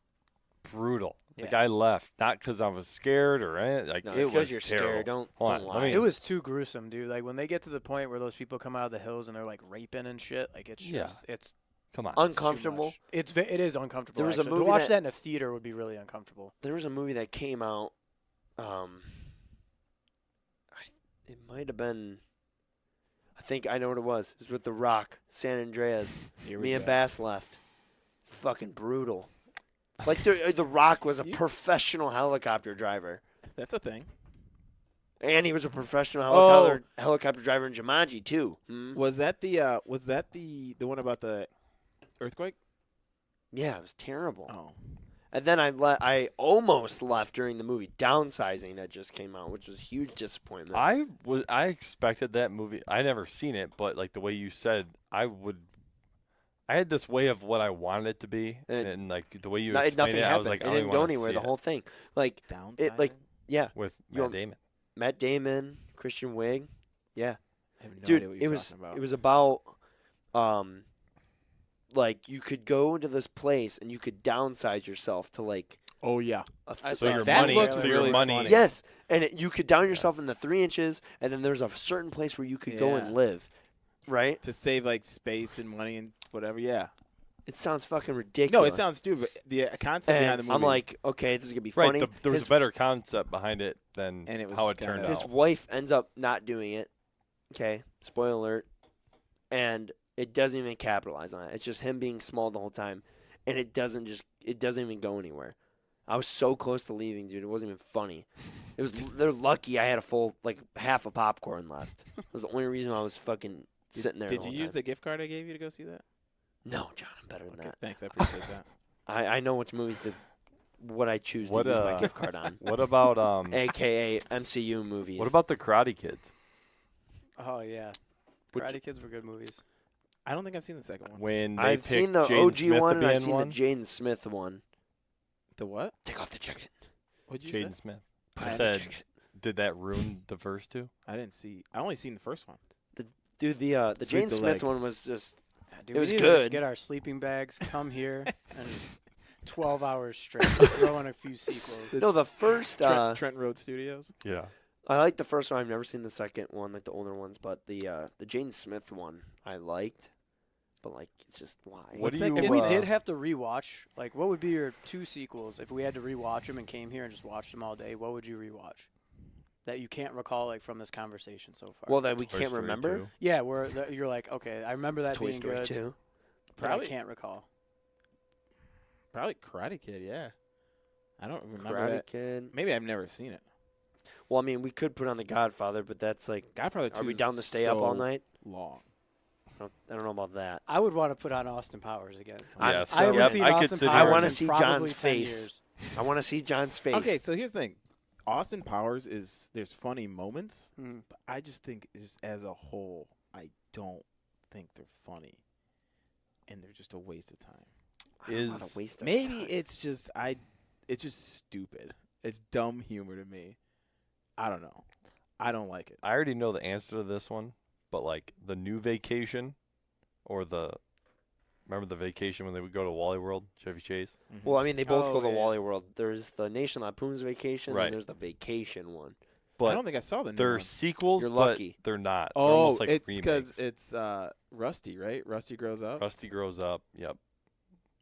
brutal. Yeah. Like I left not because I was scared or anything. Like No, it it's was because you're terrible. scared. Don't Hold on, don't let lie. me- It was too gruesome, dude. Like when they get to the point where those people come out of the hills and they're like raping and shit. Like it's Yeah. just it's Come on. too Uncomfortable. much. It is uncomfortable. There was a actually. movie to watch that- that in a theater would be really uncomfortable. There was a movie that came out. It might have been. I think I know what it was. It was with The Rock, San Andreas. Here we Me and go. Bass left. It's fucking brutal. Like the Rock was a professional helicopter driver, That's a thing. and he was a professional helicopter driver in Jumanji too. Was that the one about the earthquake? Yeah, it was terrible. Oh. And then I almost left during the movie Downsizing that just came out, which was a huge disappointment. I expected that movie. I never seen it, but like the way you said, I had this way of what I wanted it to be, and like the way you explained nothing it, happened. I was like, I it don't didn't even go wanna anywhere. see The it. whole thing, like it, like yeah, with You're- Matt Damon. Matt Damon, Christian Wiig, yeah, I have no dude, idea what it you're was talking about. it was about like you could go into this place and you could downsize yourself to like Oh yeah. So your that money, looks so really your money. funny. yes, and you could down yourself in the 3 inches, and then there's a certain place where you could go and Yeah. live, right? To save like space and money and whatever. Yeah. It sounds fucking ridiculous. No, it sounds stupid. But the concept behind the And movie. I'm like, okay, this is gonna be Right, funny. there was His- a better concept behind it than And it was how it kinda- turned His out. wife ends up not doing it. Okay, spoiler alert. And it doesn't even capitalize on it. It's just him being small the whole time, and it doesn't even go anywhere. I was so close to leaving, dude. It wasn't even funny. They're lucky I had a full half a popcorn left. It was the only reason I was fucking sitting there. Did the you whole use time. the gift card I gave you to go see that? No, John, I'm better than Okay, that. thanks. I appreciate that. I know which movies what I choose What, to use my gift card on. What about AKA MCU movies. what about the Karate Kids? Oh yeah, Karate Kids were good movies. I don't think I've seen the second one. When they I've picked seen the Jaden OG Smith one, to and be I've in seen one? the Jaden Smith one. The what? Take off the jacket. What'd you Jaden say? Smith. Put I on the said, jacket. did that ruin the first two? I didn't see. I only seen the first one. Dude, the Sweep Jaden the Smith leg. one was just Dude, It was we need to just good. get our sleeping bags, come here, and just 12 hours straight, throw in a few sequels. no. The first, Trent Road Studios. Yeah. I like the first one. I've never seen the second one, like the older ones, but the Jaden Smith one I liked, but like it's just why. What do that you? kid's If we name? did have to rewatch, like, what would be your 2 sequels? If we had to rewatch them and came here and just watched them all day, what would you rewatch? That you can't recall, like, from this conversation so far. Well, that we Toy can't Story remember. 2. yeah, you're like, okay, I remember that Toy being Story good, 2. but I Probably- can't recall. Probably Karate Kid. Yeah. I don't remember Karate that. Kid. Maybe I've never seen it. Well, I mean, we could put on The Godfather, but that's like, Godfather 2 are we is down to stay up all so night? long. I don't know about that. I would want to put on Austin Powers again. I'm- so I haven't yep, seen I could Austin sit Powers here I wanna in see probably John's 10 face. years. I want to see John's face. Okay, so here's the thing. Austin Powers there's funny moments, Mm. but I just think just as a whole, I don't think they're funny, and they're just a waste of time. I don't wanna waste of Maybe time. it's just stupid. It's dumb humor to me. I don't know. I don't like it. I already know the answer to this one, but like the new Vacation, or remember the Vacation when they would go to Wally World, Chevy Chase? Well, I mean, they both Oh, go to yeah. Wally World. There's the Nation Lampoon's Vacation, Right. and there's the Vacation one. But I don't think I saw the new they're one. sequels, You're but lucky. they're not. They're Oh, almost like it's remakes. because it's Rusty, right? Rusty grows up. Rusty grows up. Yep.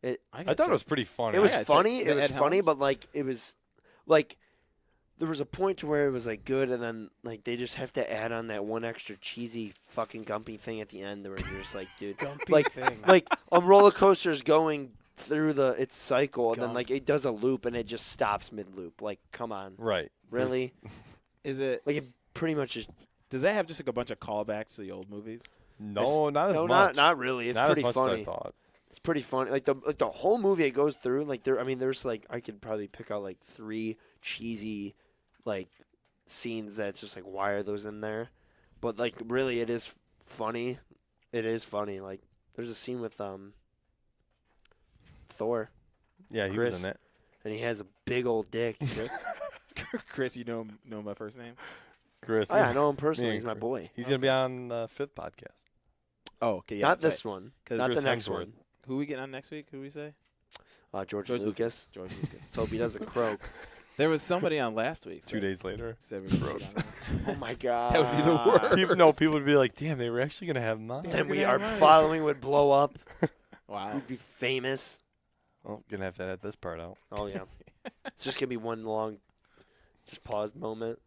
I gotta thought it check- was pretty funny. It was gotta check funny. the It was Ed funny, Helms? but like it was like there was a point to where it was like good, and then like they just have to add on that one extra cheesy fucking gumpy thing at the end, where you're just like, dude, Gumpy like thing. like a roller coaster's going through its cycle, and then Gump. like it does a loop, and it just stops mid loop. Like, come on, Right. really? Is it? Like it pretty much just Does that have just like a bunch of callbacks to the old movies? No, not as no, much. not really. It's not pretty as much funny. as I thought. It's pretty funny. Like the whole movie it goes through. Like there, I mean, there's like I could probably pick out like 3 cheesy, like scenes that's just like why are those in there? But like really, it is funny. It is funny. Like there's a scene with Thor, Yeah, he Chris. was in it. and he has a big old dick. Chris, you know my first name? Chris. Oh, yeah, I know him Me personally. and He's my Chris. boy. He's gonna be on the 5th podcast. Oh, okay, yeah. Not this one. 'cause Not the Chris next Hemsworth. one. Who we getting on next week? Who we say? George Lucas. George Lucas. So hope he doesn't croak. There was somebody on last week. 2 days later. Oh my god. That would be the worst. People would be like, "Damn, they were actually gonna have mine." Then Yeah, our right. following would blow up. Wow. We'd be famous. Well, gonna have to edit this part out. Oh yeah. It's just gonna be one long, just paused moment.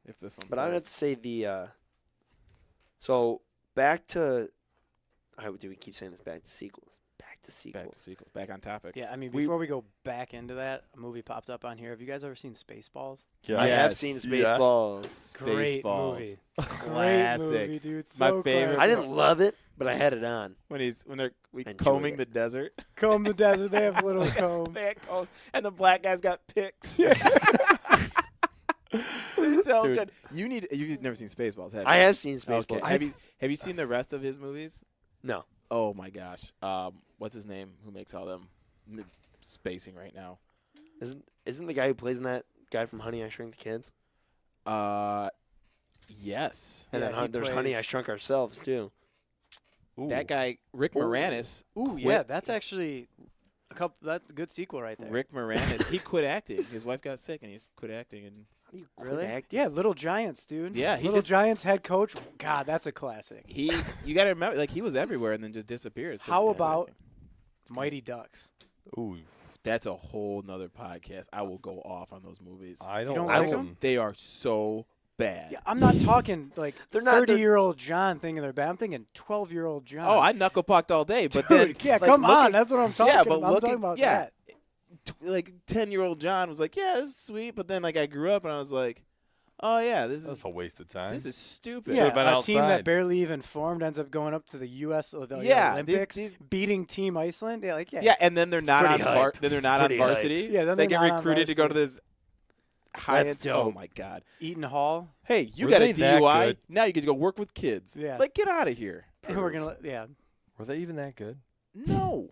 If this one. But I would have plays. to say the So back to. How do we keep saying this? Back to sequels. Back to sequels. Back to sequels. Back on topic. Yeah, I mean, before we go back into that, a movie popped up on here. Have you guys ever seen Spaceballs? I have Yes, seen yes. Spaceballs. Great Spaceballs. movie. Classic. Great movie, dude. My So favorite. I classic. didn't love it, but I had it on. When they're Enjoyed combing it. the desert. Comb the desert. They have little combs. They had combs, and the black guy's got picks. They're so Dude. good. You've never seen Spaceballs, have you? I have seen Spaceballs. Okay. Have you seen the rest of his movies? No. Oh my gosh. What's his name? Who makes all them? Spacing right now. Isn't the guy who plays in that guy from Honey I Shrunk the Kids? Yes. And Yeah, then there's Honey I Shrunk Ourselves too. That guy, Rick Moranis. Ooh, yeah, that's actually that's a good sequel right there. Rick Moranis. He quit acting. His wife got sick, and he just quit acting. And How do you Really? quit acting? Yeah, Little Giants, dude. Yeah, he Little just- Giants head coach. God, that's a classic. you got to remember, like he was everywhere, and then just disappears. 'cause How he got about acting. Mighty Ducks? Ooh, That's a whole nother podcast. I will go off on those movies. I don't, don't like like 'em? them. They are so bad. Yeah, I'm not talking like They're not- 30-year-old John thinking they're bad. I'm thinking 12-year-old John. Oh, I knuckle pucked all day, but Dude, then yeah, like, come on. looking- That's what I'm talking Yeah, but about. I'm looking, talking about yeah, that. like 10-year-old John was like, "Yeah, this is sweet," but then like I grew up and I was like, "Oh yeah, this That's is a waste of time. stupid." Yeah, been a team that outside. barely even formed ends up going up to the U.S. or the Yeah, Olympics, these- beating Team Iceland. Yeah, like Yeah, and then they're not on pretty hype. then they're It's not on pretty hype. varsity. Yeah, then they they're get not on recruited to go to varsity. this high That's end. Oh dope. my god! Eaton Hall. Hey, you Were got a they that DUI. good? Now you get to go work with kids. Yeah. like get out of here. And we're gonna yeah. Were they even that good? No.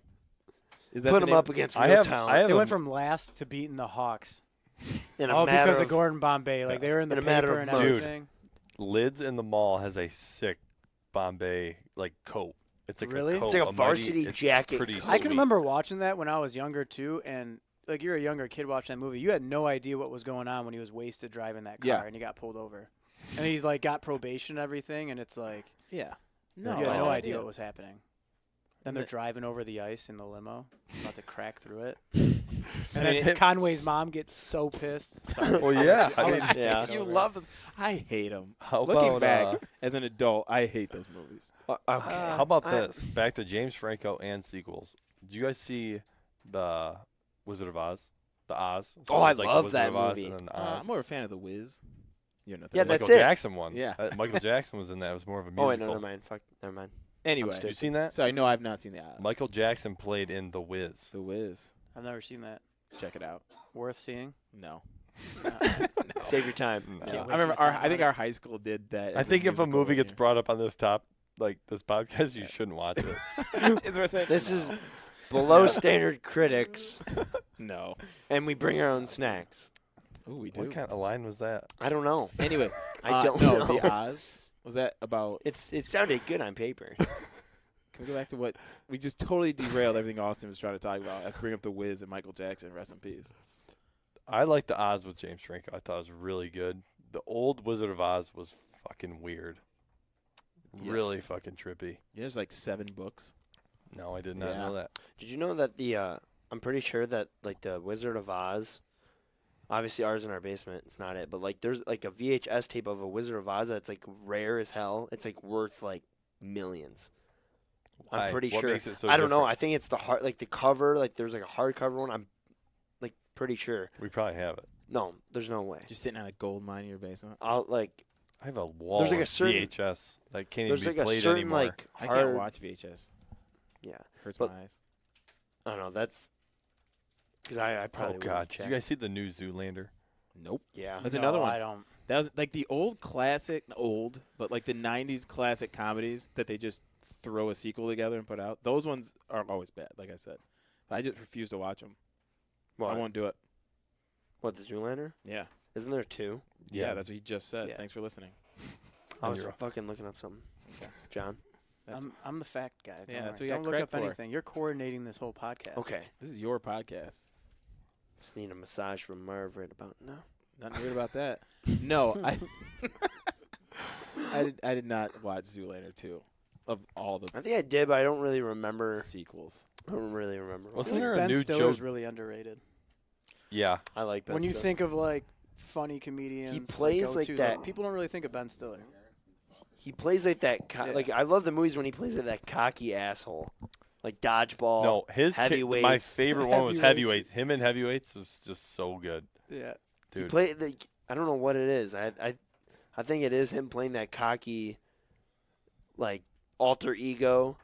Is that Put the them name? up against real I have talent They a- went from last to beating the Hawks. in a All matter because of Gordon Bombay. Like they were in the In a matter paper of and months. everything. Lids in the Mall has a sick Bombay like coat. It's like Really? a coat. It's like a mighty- varsity it's jacket Pretty coat. I can sweet. remember watching that when I was younger too, and like you're a younger kid watching that movie. You had no idea what was going on when he was wasted driving that car Yeah. and he got pulled over. And he's like got probation and everything, and it's like Yeah. you No, had no no idea idea. what was happening. Then they're driving over the ice in the limo, about to crack through it. And I mean, then Conway's mom gets so pissed. Sorry. Well, yeah. I'll I let mean, you take Yeah. it You over. love this. I hate them. How Looking about, back as an adult, I hate those movies. Okay. how about this? Back to James Franco and sequels. Did you guys see the Wizard of Oz? The Oz. So Oh, it I was like the love Wizard that of Oz movie. and then the Oz. I'm more a fan of The Wiz. You're not. Yeah, Michael that's Michael it. Jackson one. Yeah. Michael Jackson was in that. It was more of a musical. Oh wait, no, never mind. Fuck, never mind. Anyway, Have you seen that? so I know I've not seen the Oz. Michael Jackson played in The Wiz. The Wiz. I've never seen that. Check it out. Worth seeing. No. Save your time. No. Can't wait I remember. till we talk I think about our high school did that. I as think if a musical movie gets year. brought up on this this podcast, you shouldn't watch it. Is what I'm saying? This is below standard critics, no. and we bring our own snacks. Ooh, we do. What kind of line was that? I don't know. Anyway, I don't know. know. The Oz. Was that about? It sounded good on paper. Can we go back to what we just totally derailed everything Austin was trying to talk about? I bring up the Wiz and Michael Jackson. Rest in peace. I like the Oz with James Franco. I thought it was really good. The old Wizard of Oz was fucking weird. Really Yes. fucking trippy. Yeah, there's like 7 books. No, I did not Yeah. know that. Did you know that I'm pretty sure that like the Wizard of Oz, obviously ours in our basement, it's not it, but like there's like a VHS tape of a Wizard of Oz that's like rare as hell. It's like worth like millions. Why? I'm pretty What sure. makes it so I don't know. different? I think it's the cover. Like there's like a hardcover one. I'm like pretty sure. We probably have it. No, there's no way. Just sitting on a gold mine in your basement. I'll like. I have a wall There's like a of certain- VHS that can't There's even like be a played certain anymore. like I hard. can't watch VHS. Yeah, Hurts But- my eyes. I don't know. That's because I Oh probably God! would've Did you checked. guys see the new Zoolander? Nope. Yeah. That's No, another one. I don't. That was like the old classic, but like the 90s classic comedies that they just throw a sequel together and put out. Those ones are always bad, like I said. I just refuse to watch them. What? I won't do it. What, the Zoolander? Yeah. Isn't there 2? Yeah, that's what he just said. Yeah. Thanks for listening. I On was your- fucking looking up something. Okay. John. That's- I'm the fact guy. Yeah, Don't that's worry. what you got Don't look credit up for. anything. You're coordinating this whole podcast. Okay. This is your podcast. Just need a massage from Marv right about now. Nothing weird about that. No, I did not watch Zoolander 2 of all the I think I did, but I don't really remember. sequels. I don't really remember. Wasn't I feel there like a Ben new Stiller's Joe? really underrated. Yeah, I like Ben When you Stiller. think of like funny comedians, plays like go-tos, that- people don't really think of Ben Stiller. He plays like that. Like I love the movies when he plays like that cocky asshole, like Dodgeball. No, Heavyweights. my favorite one was Heavyweights. Him and Heavyweights was just so good. Yeah. Dude. He played. I don't know what it is. I think it is him playing that cocky, like alter ego,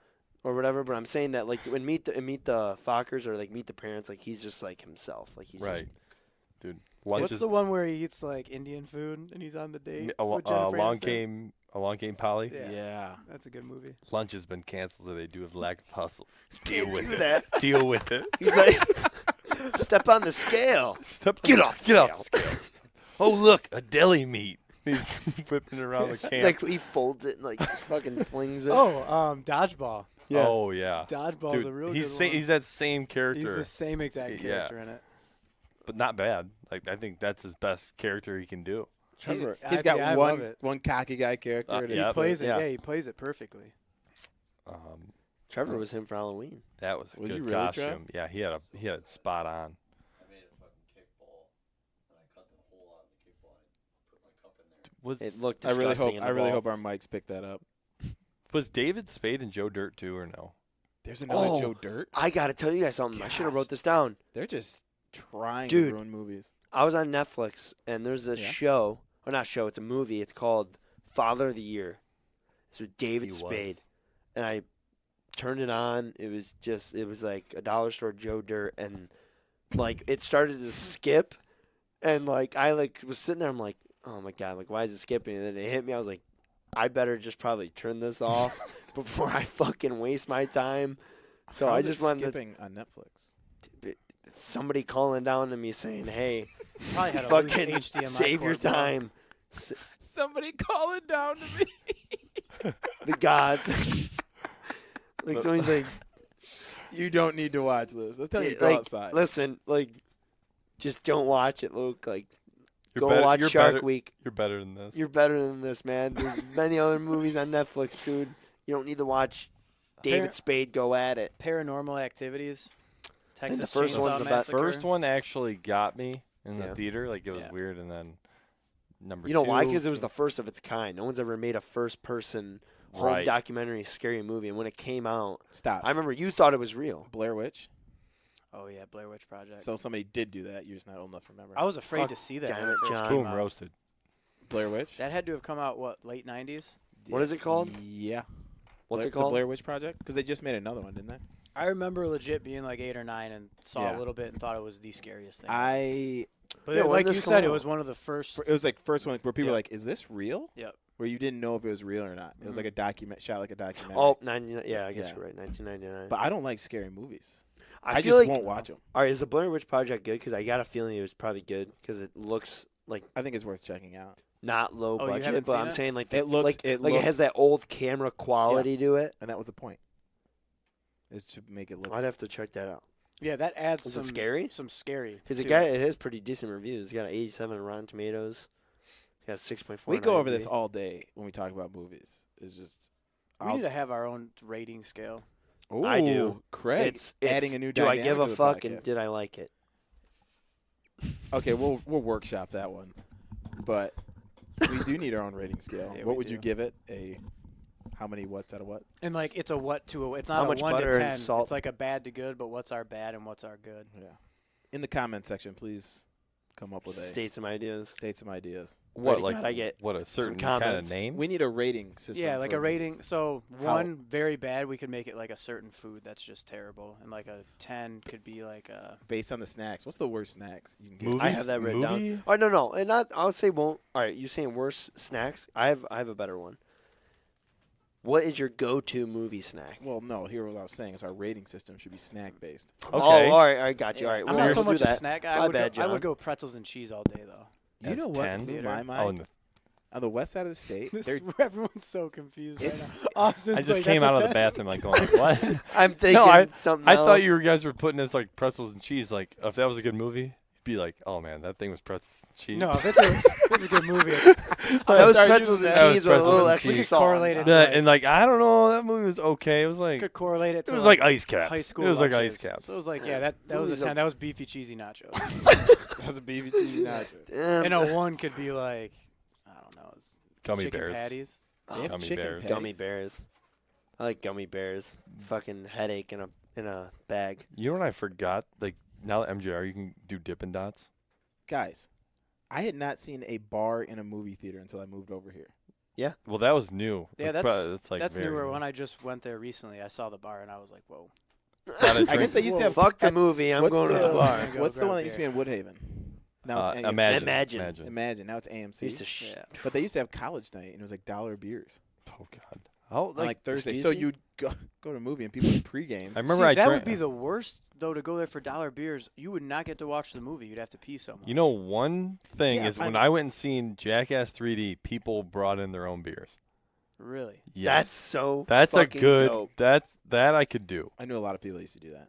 or whatever. But I'm saying that like when Meet the Fockers or like Meet the Parents, like he's just like himself. Like he's right, dude. What's the one where he eats like Indian food and he's on the date? With Jennifer Aniston? Along Came Polly. Yeah. That's a good movie. Lunch has been canceled today due to lack of hustle. Deal with that. Deal with it. He's like, step on the scale. Get off the scale. Oh, look, a deli meat. He's whipping it around the camp. Like he folds it and like just fucking flings it. Oh, Dodgeball. Yeah. Oh, yeah. Dodgeball's a real good one. He's that same character. He's the same exact character in it. But not bad. Like I think that's his best character he can do. He's got one cocky guy character. He plays it. Yeah, he plays it perfectly. Trevor was him for Halloween. That was a good really, costume. Trev? Yeah, he had it spot on. I made a fucking kickball, and I cut the hole out of the kickball and put my cup in there. It looked disgusting. I really hope our mics pick that up. Was David Spade and Joe Dirt too, or no? There's another Joe Dirt. I gotta tell you guys something. I should have wrote this down. They're just trying Dude, to ruin movies. I was on Netflix and there's a show, or not show, it's a movie. It's called Father of the Year. It's with David Spade. And I turned it on. It was like a dollar store Joe Dirt, and like it started to skip, and like I was sitting there. I'm like, oh my god, like why is it skipping? And then it hit me. I was like, I better just probably turn this off before I fucking waste my time. So I just wanted skipping on Netflix. Somebody calling down to me saying, "Hey, Probably had a fucking loose HDMI save your cord, bro. time." Somebody calling down to me. The God. Like somebody's like, you don't need to watch this. Let's tell you to go like, outside. listen, like, just don't watch it, Luke. Like, You're go watch Shark better, Week. You're better than this. You're better than this, man. There's many other movies on Netflix, dude. You don't need to watch David Spade go at it. Paranormal Activities. Texas the first Chainsaw one's the best. Massacre. First one actually got me in the Yeah. theater. Like it was weird, and then number You know two, why? Because it was the first of its kind. No one's ever made a first-person home documentary scary movie. And when it came out, I remember you thought it was real. Blair Witch. Oh yeah, Blair Witch Project. So somebody did do that. You're just not old enough to remember. I was afraid to see that. damn when it, first John. came Boom, out. roasted. Blair Witch. That had to have come out late '90s. What is it called? Yeah. What's it The called? Blair Witch Project? Because they just made another one, didn't they? I remember legit being like 8 or 9 and saw Yeah. a little bit and thought it was the scariest thing. Yeah, But when like did you this said, come it out? was one of the first. It was like first one where people Yep. were like, "Is this real?" Yep. Where you didn't know if it was real or not. It was like a shot like a documentary. Oh, 99. Yeah, I guess Yeah. you're right. 1999. But I don't like scary movies. I feel just won't watch them. All right, is the Blair Witch Project good? Because I got a feeling it was probably good because it looks like I think it's worth checking out. not low Oh, you budget, haven't but seen I'm it? saying like It looks- like it it has looks- that old camera quality to it. And that was the point. Is to make it look. I'd have to check that out. Yeah, that adds Is some it scary? Some scary. Because too. it has pretty decent reviews. It's got an 87 on Rotten Tomatoes. It's got 6.4. We on go over IMDb. this all day when we talk about movies. It's just. We need to have our own rating scale. Ooh, I do. Craig, It's adding a new do I dynamic give a to the fuck and podcast. did I like it? Okay, we'll workshop that one, but we do need our own rating scale. Yeah, What we would you do. give it? How many what's out of what? And like it's a what to a. It's How not a much 1 to butter and 10. salt? It's like a bad to good, but what's our bad and what's our good? Yeah. In the comment section, please come up with State some ideas. state some ideas. What, Wait, like God, I get what a certain some kind of comments. name? We need a rating system. Yeah, like for a rating. movies. So How- 1 very bad, we could make it like a certain food that's just terrible, and like a 10 could be like a. based on the snacks. What's the worst snacks you can get? Movies? I have that written Movie? down. Oh no, and not. I'll say won't. All right, you saying worse snacks? I have a better one. What is your go-to movie snack? Well, no. Here, what I was saying is our rating system should be snack based. Okay. Oh, all right, I got you. All right, I'm we'll not so do much a that. snack. My I would bad, go, I John. would go pretzels and cheese all day though. You That's know what 10? blew my Oh, mind? and On the west side of the state, This they're is where everyone's so confused right It's- now. Austin's I just like, came that's out a of the 10. bathroom like going like what? I'm thinking I something I else. thought you guys were putting this like pretzels and cheese. Like if that was a good movie, you'd be like, oh man, that thing was pretzels and cheese. No, if it's a good movie. It's, that was started pretzels using and that. That was cheese with a pretzels little and extra cheese. salt. Correlate it to That- like- and like I don't know, that movie was okay. It was like could correlate it it to was like ice caps. high school. It was like lunches. ice caps. So it was like that was Movies a 10. are- That was beefy cheesy nachos. that was a BB cheesy nacho. Damn. And a 1 could be like I don't know. It's Gummy chicken bears. patties. They have Gummy chicken bears. patties. Gummy bears. I like gummy bears. Fucking headache in a bag. You know what I forgot? Like now that MJR, you can do Dippin' Dots. Guys, I had not seen a bar in a movie theater until I moved over here. Well, that was new. Yeah, Like, that's like that's very newer. new. When I just went there recently, I saw the bar and I was like, whoa. Got a I drink. guess they used to have. Fuck the movie. I'm what's going to the bar. Go What's the grab one a that used to be beer. in Woodhaven? Now it's AMC. Imagine. Imagine. Now it's AMC. Used to Yeah. But they used to have college night, and it was like $1 beers Oh God. Oh, on like Thursday. excuse So me? you'd go to a movie, and people would pregame. I remember See, I that drank. would be the worst though to go there for $1 beers. You would not get to watch the movie. You'd have to pee so much. You know, one thing Yeah, is I when know. I went and seen Jackass 3D, people brought in their own beers. Really? Yes. That's so That's a fucking good. dope. That I could do. I knew a lot of people that used to do that.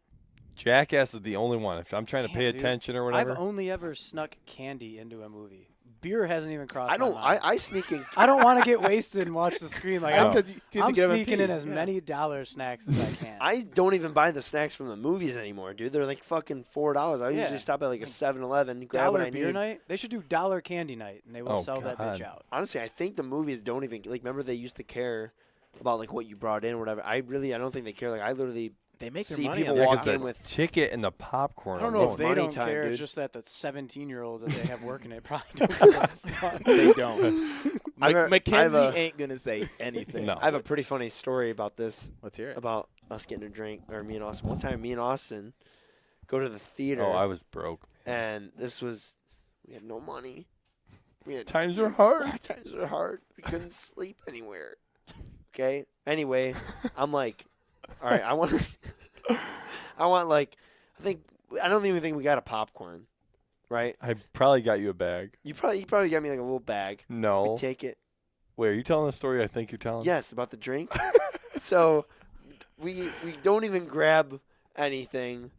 Jackass is the only one. If I'm trying to Damn, pay dude. attention or whatever. I've only ever snuck candy into a movie. Beer hasn't even crossed I don't. my mind. I sneak in. I don't want to get wasted and watch the screen. Like No. I'm, Because you I'm get 'em sneaking pee. in as many dollar snacks as I can. I don't even buy the snacks from the movies anymore, dude. They're like fucking $4. I Yeah. usually stop at like a 7-Eleven, grab what dollar I beer need. night. They should do dollar candy night, and they will Oh, sell that bitch God. out. Honestly, I think the movies don't even like. Remember, they used to care about like what you brought in or whatever. I don't think they care. Like I literally They make their see money people on Yeah, that. walk 'cause in the with. ticket and the popcorn. I don't know alone. if they money don't time, care. dude. It's just that the 17-year-olds that they have working it probably don't give a fuck. They don't. I have a- Mackenzie ain't gonna say anything. No. I have a pretty funny story about this. Let's hear it. About us getting a drink, or me and Austin. One time, me and Austin go to the theater, Oh, I was broke. and this was we had no money. We had Times are hard. Times were hard. We couldn't sleep anywhere. Okay. Anyway, I'm like, all right, I want like, I don't even think we got a popcorn, right? I probably got you a bag. You probably got me like a little bag. No. We take it. Wait, are you telling the story I think you're telling? Yes, about the drink. So we don't even grab anything,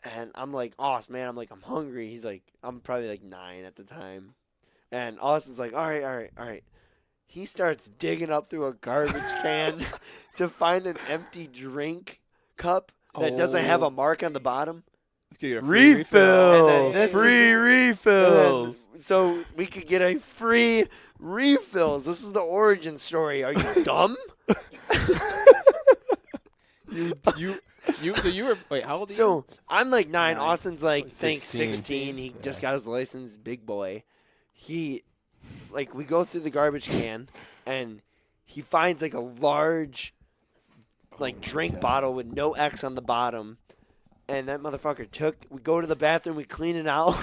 and I'm like, Austin, man, I'm hungry. He's like, I'm probably like 9 at the time, and Austin's like, all right. He starts digging up through a garbage can to find an empty drink cup that doesn't have a mark on the bottom. You get a free Refills. And then this Free refills. So we could get a free refills. This is the origin story. Are you dumb? So you were wait, how old are you? So I'm like 9. 9. Austin's like, think 16. 16. He just got his license, big boy. He, like, we go through the garbage can, and he finds like a large, like, drink bottle with no X on the bottom. And that motherfucker we go to the bathroom, we clean it out.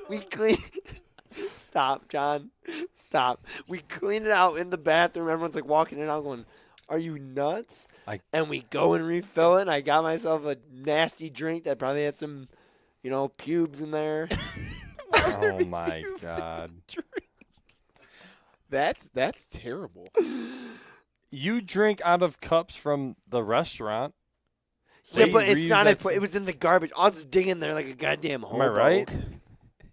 we clean. Stop, John. Stop. We clean it out in the bathroom. Everyone's like walking in and out going, are you nuts? And we go and refill it. And I got myself a nasty drink that probably had some, pubes in there. Oh my God. That's terrible. You drink out of cups from the restaurant. Yeah, They but it's reuse not. that It was in the garbage. I was digging there like a goddamn hole. Am I right?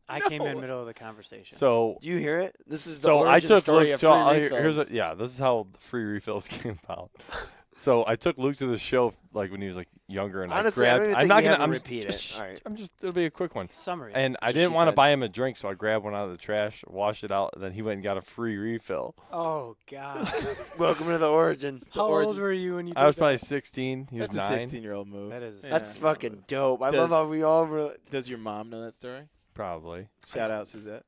I came in middle of the conversation. So Do you hear it? This is the So I origin took story Luke. of free refills. This is how the free refills came about. So I took Luke to the show like when he was like younger, and Honestly, I I grabbed. don't even I'm think not we gonna. have to I'm repeat just, it. All right. I'm just. It'll be a quick one. Summary. And I what didn't she want to said. buy him a drink, so I grabbed one out of the trash, washed it out, and then he went and got a free refill. Oh God. Welcome to the origin. How old origins- were you when you did I was that? probably 16. He was That's 9. a 16-year-old move. That is. That's Yeah. fucking dope. I Does- love how we all were Does your mom know that story? Probably. Shout out, Suzette.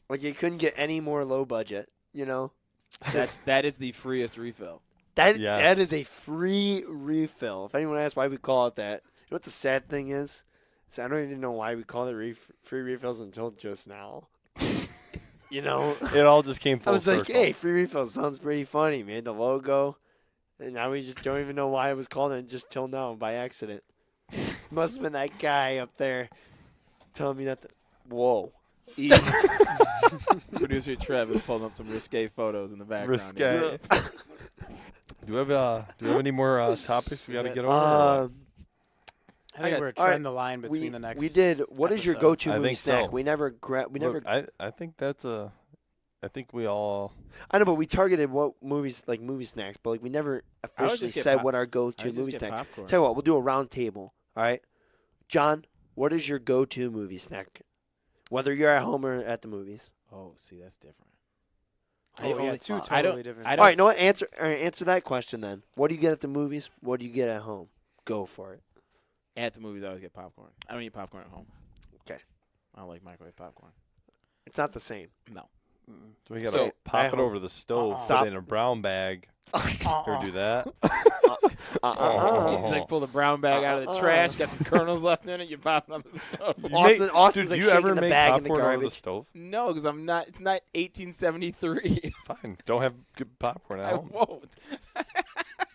like you couldn't get any more low budget. That is the freest refill. That Yes. that is a free refill. If anyone asks why we call it that, you know what the sad thing is? I don't even know why we call it free refills until just now. It all just came I full was circle. like, hey, free refills sounds pretty funny, man. The logo. And now we just don't even know why it was called it just till now by accident. Must have been that guy up there telling me that. Whoa. Producer Trev is pulling up some risque photos in the background. Risque. Do we have any more topics we got to get over? or what? I think we're all treading right, the line between the next. We did. What is your episode. go-to I movie think snack? so. We never we never. Look, I think that's a. I think we all. I know, but we targeted what movies like movie snacks, but like we never I would officially just get said pop- what our I go-to would just movie get snack. popcorn. Tell you what, we'll do a round table. All right, John, what is your go-to movie snack Whether you're at home or at the movies. Oh, see, that's different. Two I don't- totally different. I All don't- right, no, answer that question then. What do you get at the movies? What do you get at home? Go for it. At the movies, I always get popcorn. I don't eat popcorn at home. Okay. I don't like microwave popcorn. It's not the same. No. So we gotta So, pop at it over the stove, put Stop. it in a brown bag. Or do that? He's like, pull the brown bag out of the trash, got some kernels left in it, you pop it on the stove. Austin's Dude, like you ever shaking the make bag in the popcorn over the garbage. stove? No, because I'm not. It's not 1873. Fine. Don't have good popcorn at I home. won't.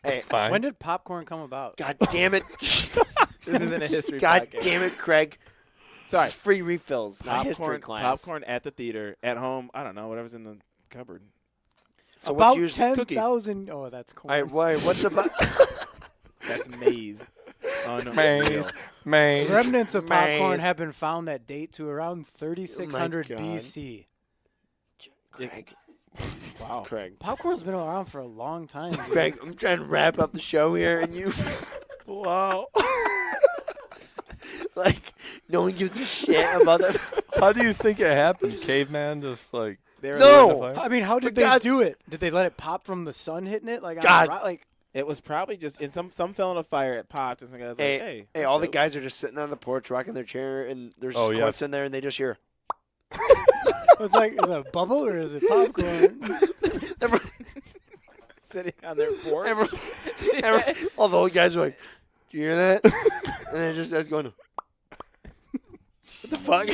Hey, Fine. When did popcorn come about? God damn it. This isn't a history. God podcast. damn it, Craig. Sorry. This is free refills, not history Popcorn, class. popcorn at the theater. At home, I don't know. Whatever's in the cupboard. So About what's usually 10,000. Oh, that's corn. All right, what's about That's maize. Maze. Maze. Remnants of popcorn Maze. have been found that date to around 3600 Oh my God. BC. Craig? Wow. Craig. Popcorn's been around for a long time. dude. Craig, I'm trying to wrap up the show here, and you, Wow. like, no one gives a shit about that. How do you think it happened? Caveman just like No! I mean, how did they God's- do it? Did they let it pop from the sun hitting it? Like, God. like It was probably just in some fell in a fire. It popped, and some guys Hey, like, "Hey, hey, all the guys are just sitting on the porch, rocking their chair, and there's Oh, yeah. corpse in there, and they just hear. it's like, is it a bubble or is it popcorn? sitting on their porch." All the old guys are like, "Do you hear that?" And then it just starts going. What the fuck?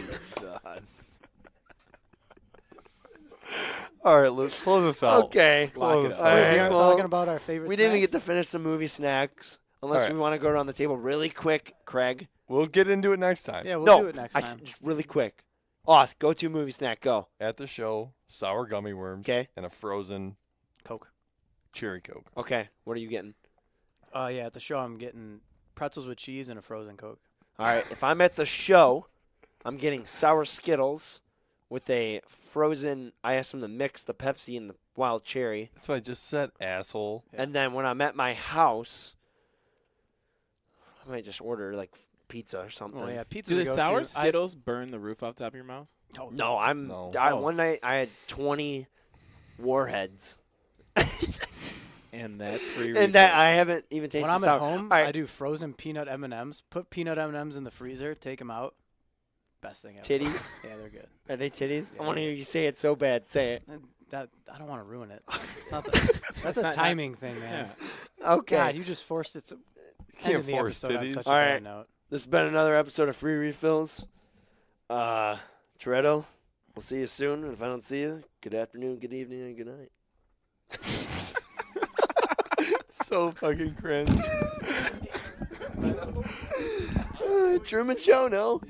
All right, let's close this out. Okay. Close it this up. out. Wait, All we right, aren't well, talking about our favorite. We didn't even get snacks? to finish the movie snacks, unless All right. we want to go around the table really quick, Craig. We'll get into it next time. Yeah, we'll no, do it next time. just really quick. Oz, go to movie snack. Go. At the show, sour gummy worms 'Kay. and a frozen Coke. cherry Coke. Okay. What are you getting? Yeah, at the show I'm getting pretzels with cheese and a frozen Coke. All right. If I'm at the show, I'm getting sour Skittles with a frozen. I asked them to mix the Pepsi and the wild cherry. That's what I just said, asshole. And then when I'm at my house, I might just order like pizza or something. Oh yeah, pizza. Do the sour Skittles burn the roof off the top of your mouth? No, I'm. No. One night I had 20 warheads, And that's free. and that I haven't even tasted. When I'm sour. at home, All right, I do frozen peanut M&Ms. Put peanut M&Ms in the freezer. Take them out. Best thing ever. titties. Yeah, they're good. Are they titties? I want to hear you say it so bad. Say it. That I don't want to ruin it. It's not the, that's a not- timing thing, man. Okay. God, you just forced it. Can't ended the force episode on titties. such All a right. bad note. This has been another episode of Free Refills. Toretto, we'll see you soon. And if I don't see you, good afternoon, good evening, and good night. So fucking cringe. Truman Show, no?